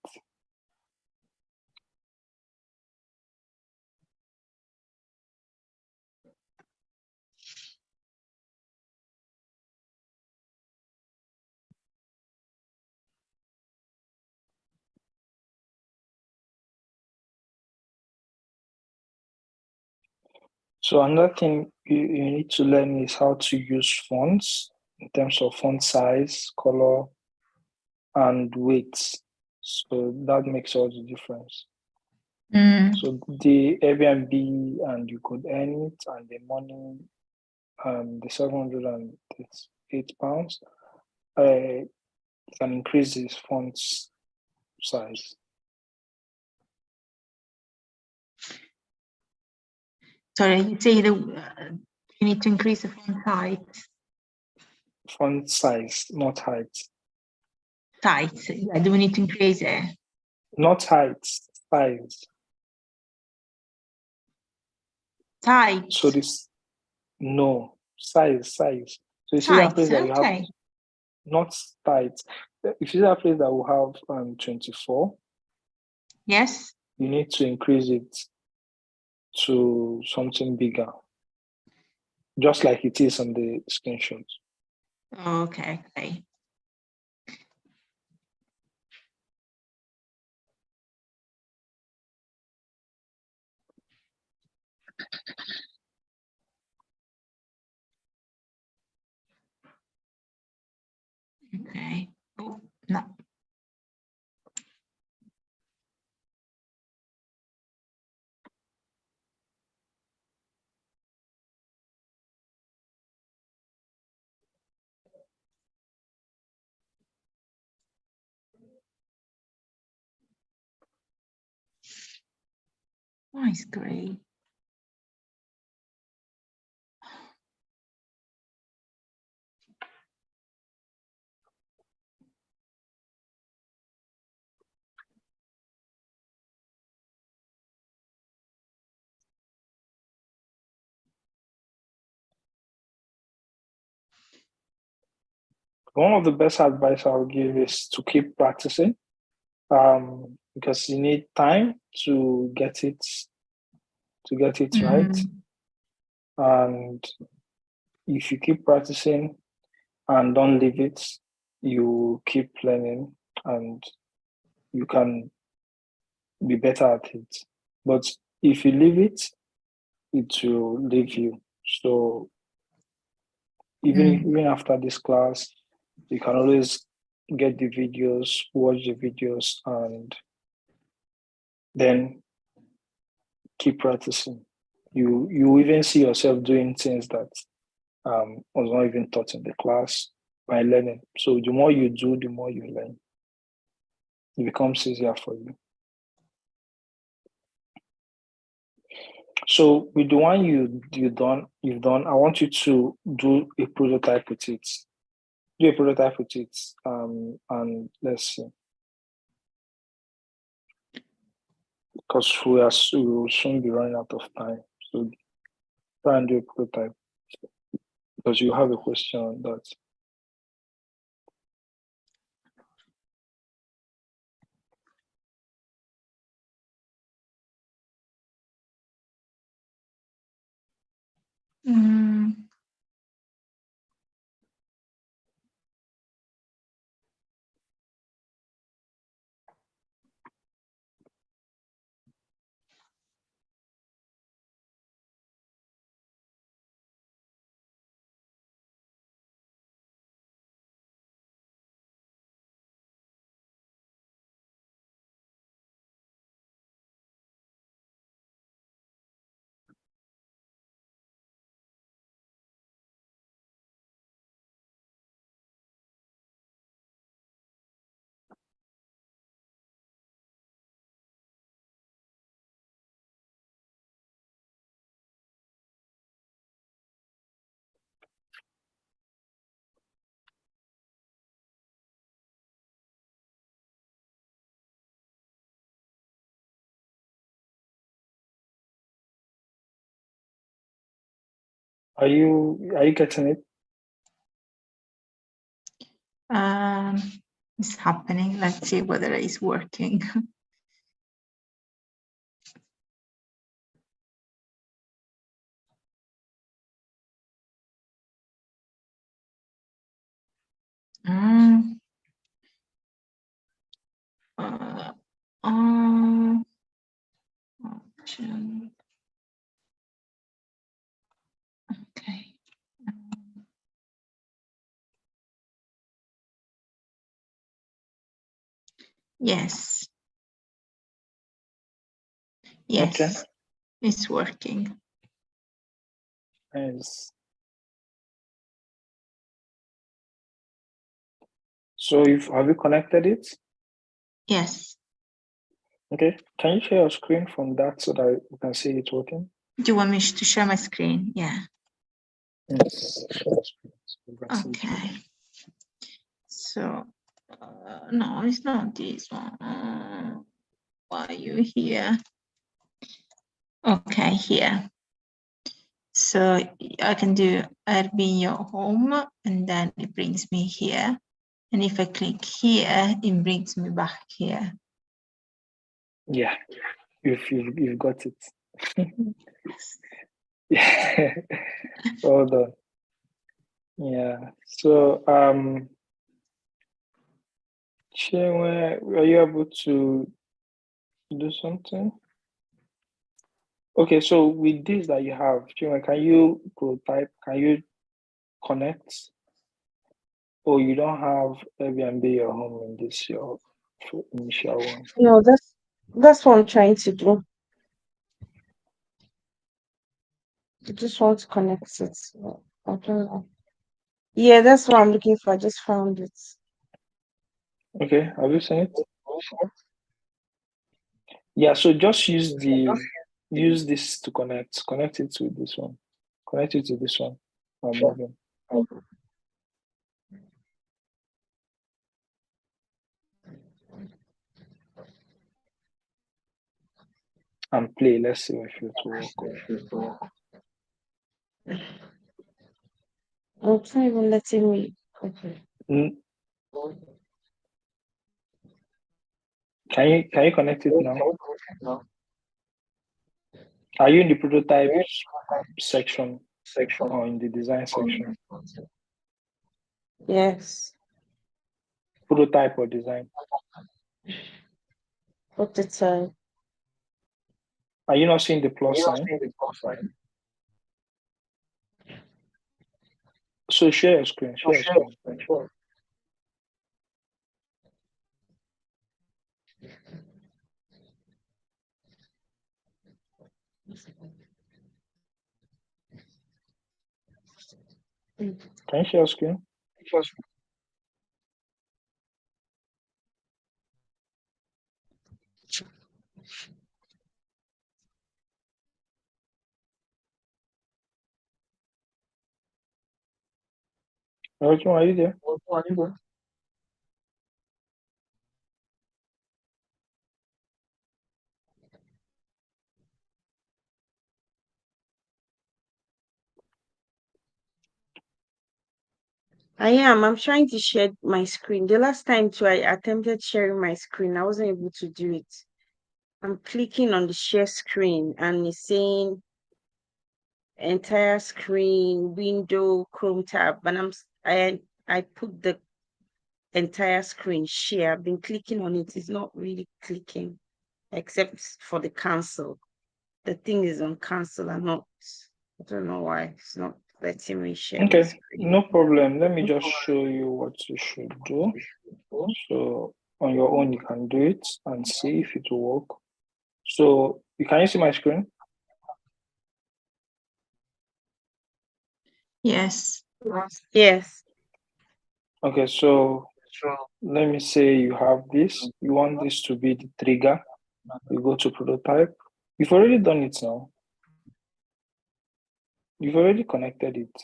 S1: So another thing you need to learn is how to use fonts in terms of font size, color, and weight. So that makes all the difference. So the Airbnb, and you could earn it, and the money, the £708, can increase this font size.
S4: Sorry, you say you need to increase the font height.
S1: Font size, not height.
S4: Size. Yeah, do we need to increase it?
S1: Not height, size.
S4: Size.
S1: So this, no, size. So you see that
S4: Tight,
S1: place that you have
S4: okay.
S1: not tight. You see that place that will have 24.
S4: Yes.
S1: You need to increase it to something bigger, just like it is on the screenshot.
S4: Okay, okay. Okay. Oh, no. Oh, it's great.
S1: One of the best advice I'll give is to keep practicing, because you need time to get it right. And if you keep practicing and don't leave it, you keep learning and you can be better at it. But if you leave it, it will leave you. So even after this class, you can always get the videos, watch the videos, and then keep practicing. You even see yourself doing things that was not even taught in the class by learning. So the more you do, the more you learn. It becomes easier for you. So with the one you've done, I want you to do a prototype with it. Do a prototype with it, and let's see. Because we will soon be running out of time. So try and do a prototype because you have a question on that. Are you getting it?
S4: It's happening. Let's see whether it's working. Option. Okay. Yes. Yes,
S1: Okay.
S4: it's working.
S1: Nice. So have you connected it?
S4: Yes.
S1: Okay. Can you share your screen from that so that you can see it working?
S4: Do you want me to share my screen? Yeah.
S1: Yes.
S4: Okay. So, no, it's not this one. Why are you here? Okay, here. So I can do Airbnb home, and then it brings me here. And if I click here, it brings me back here.
S1: Yeah, you've got it. Yeah, well done. Yeah. So Chinwe, were you able to do something? Okay, so with this that you have, Chinwe, can you prototype? Can you connect? Or you don't have Airbnb your home in this your initial one?
S2: No, that's what I'm trying to do. I just want to connect it. I don't know. Yeah, that's what I'm looking for. I just found it.
S1: Okay, have you seen it? Yeah, so just use this to connect. Connect it to this one. Connect it to this one. I'm moving. And play. Let's see if it will work.
S2: It's not even letting me. Okay.
S1: Can you connect it now? Are you in the prototype section or in the design section?
S2: Yes.
S1: Prototype or design?
S2: Prototype.
S1: Are you not seeing the plus sign? So share your screen. Share your screen. Can you share your screen? Rojo, are you there?
S2: I am. I'm trying to share my screen. The last time too, I attempted sharing my screen. I wasn't able to do it. I'm clicking on the share screen and it's saying entire screen, window, Chrome tab, and I put the entire screen share. I've been clicking on it. It's not really clicking, except for the cancel. The thing is on cancel and not. I don't know why it's not letting me share.
S1: Okay, no problem. Let me just show you what you should do. So on your own, you can do it and see if it will work. So can you see my screen?
S4: Yes.
S2: Yes.
S1: Okay, so let me say you have this. You want this to be the trigger. You go to prototype. You've already done it now. You've already connected it.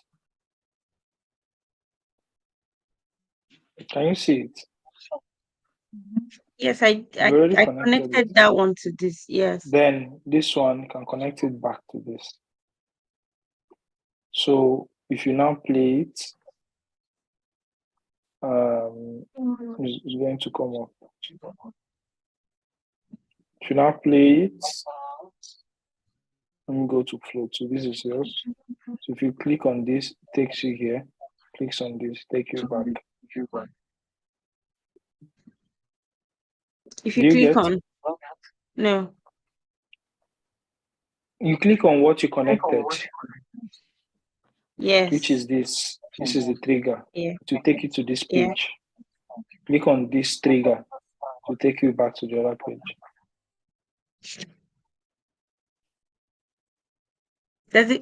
S1: Can you see it?
S2: Yes, I connected that one to this. Yes.
S1: Then this one can connect it back to this. So if you now play it, it's going to come up. If you now play it, let me go to float. So this is yours. So if you click on this, it takes you here. Clicks on this, take you back.
S2: If you click on, no.
S1: You click on what you connected.
S2: Yes.
S1: Which is this. This is the trigger.
S2: Yeah.
S1: To take you to this page. Click on this trigger to take you back to the other page.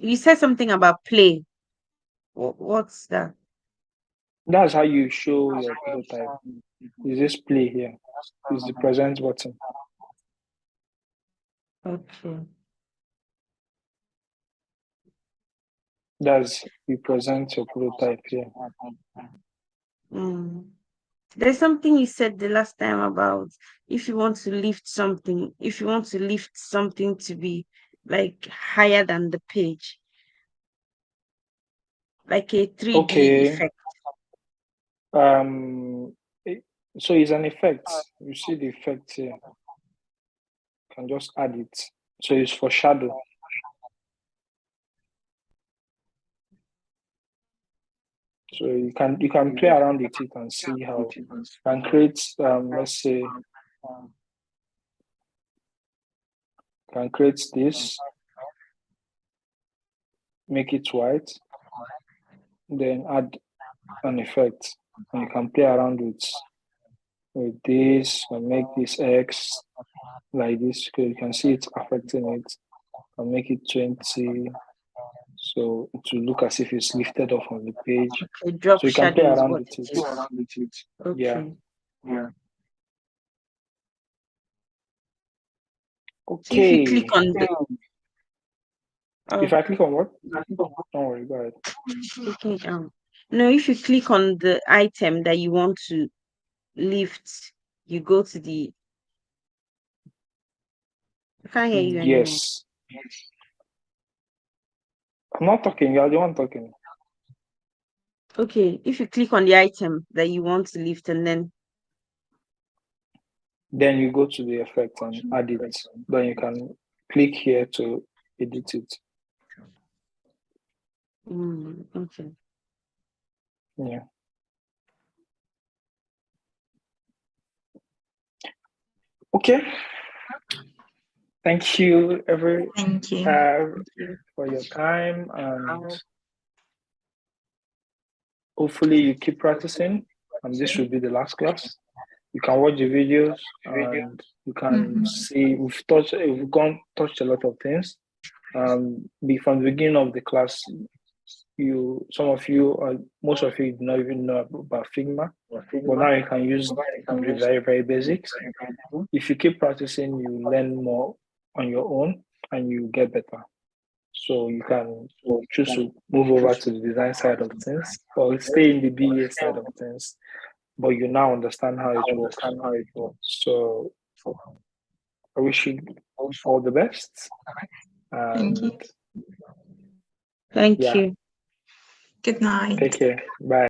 S2: You said something about play. What's that?
S1: That's how you show your prototype. Is this play here? Is the present button.
S2: Okay.
S1: That's you present your prototype here.
S2: There's something you said the last time about if you want to lift something to be like higher than the page. like a 3D
S1: Okay.
S2: effect.
S1: So it's an effect. You see the effect here. You can just add it. So it's for shadow. So you can play around with it and see how you can create. Let's say can create this, make it white, then add an effect, and you can play around with this and make this X like this. So you can see it affecting it, and make it 20. So it will look as if it's lifted off on the page.
S2: Okay, drop
S1: So you can play
S2: shadow is
S1: around
S2: what
S1: with
S2: it
S1: it.
S2: is. Okay.
S1: Yeah.
S2: So if you
S1: Okay.
S2: click on the
S1: If I click on what? Don't worry, go ahead.
S2: clicking no, if you click on the item that you want to lift, you go to the I can't hear you anymore.
S1: Yes. I'm not talking, you're the one talking.
S2: Okay, if you click on the item that you want to lift and
S1: Then you go to the effect and add it. Then you can click here to edit it.
S2: okay.
S1: Yeah. Okay. Thank you,
S4: Thank you.
S1: for your time, and hopefully you keep practicing. And this will be the last class. You can watch the videos and you can see we've touched a lot of things. From the beginning of the class, some of you or most of you did not even know about Figma, but now you can use the very, very basics. If you keep practicing, you learn more on your own and you get better. So you can choose to move over to the design side of things or stay in the BA side of things, but you now understand how it works. So I wish you all the best.
S4: Thank you.
S1: And
S2: Thank
S1: yeah,
S2: you.
S4: Good night.
S1: take care. Bye.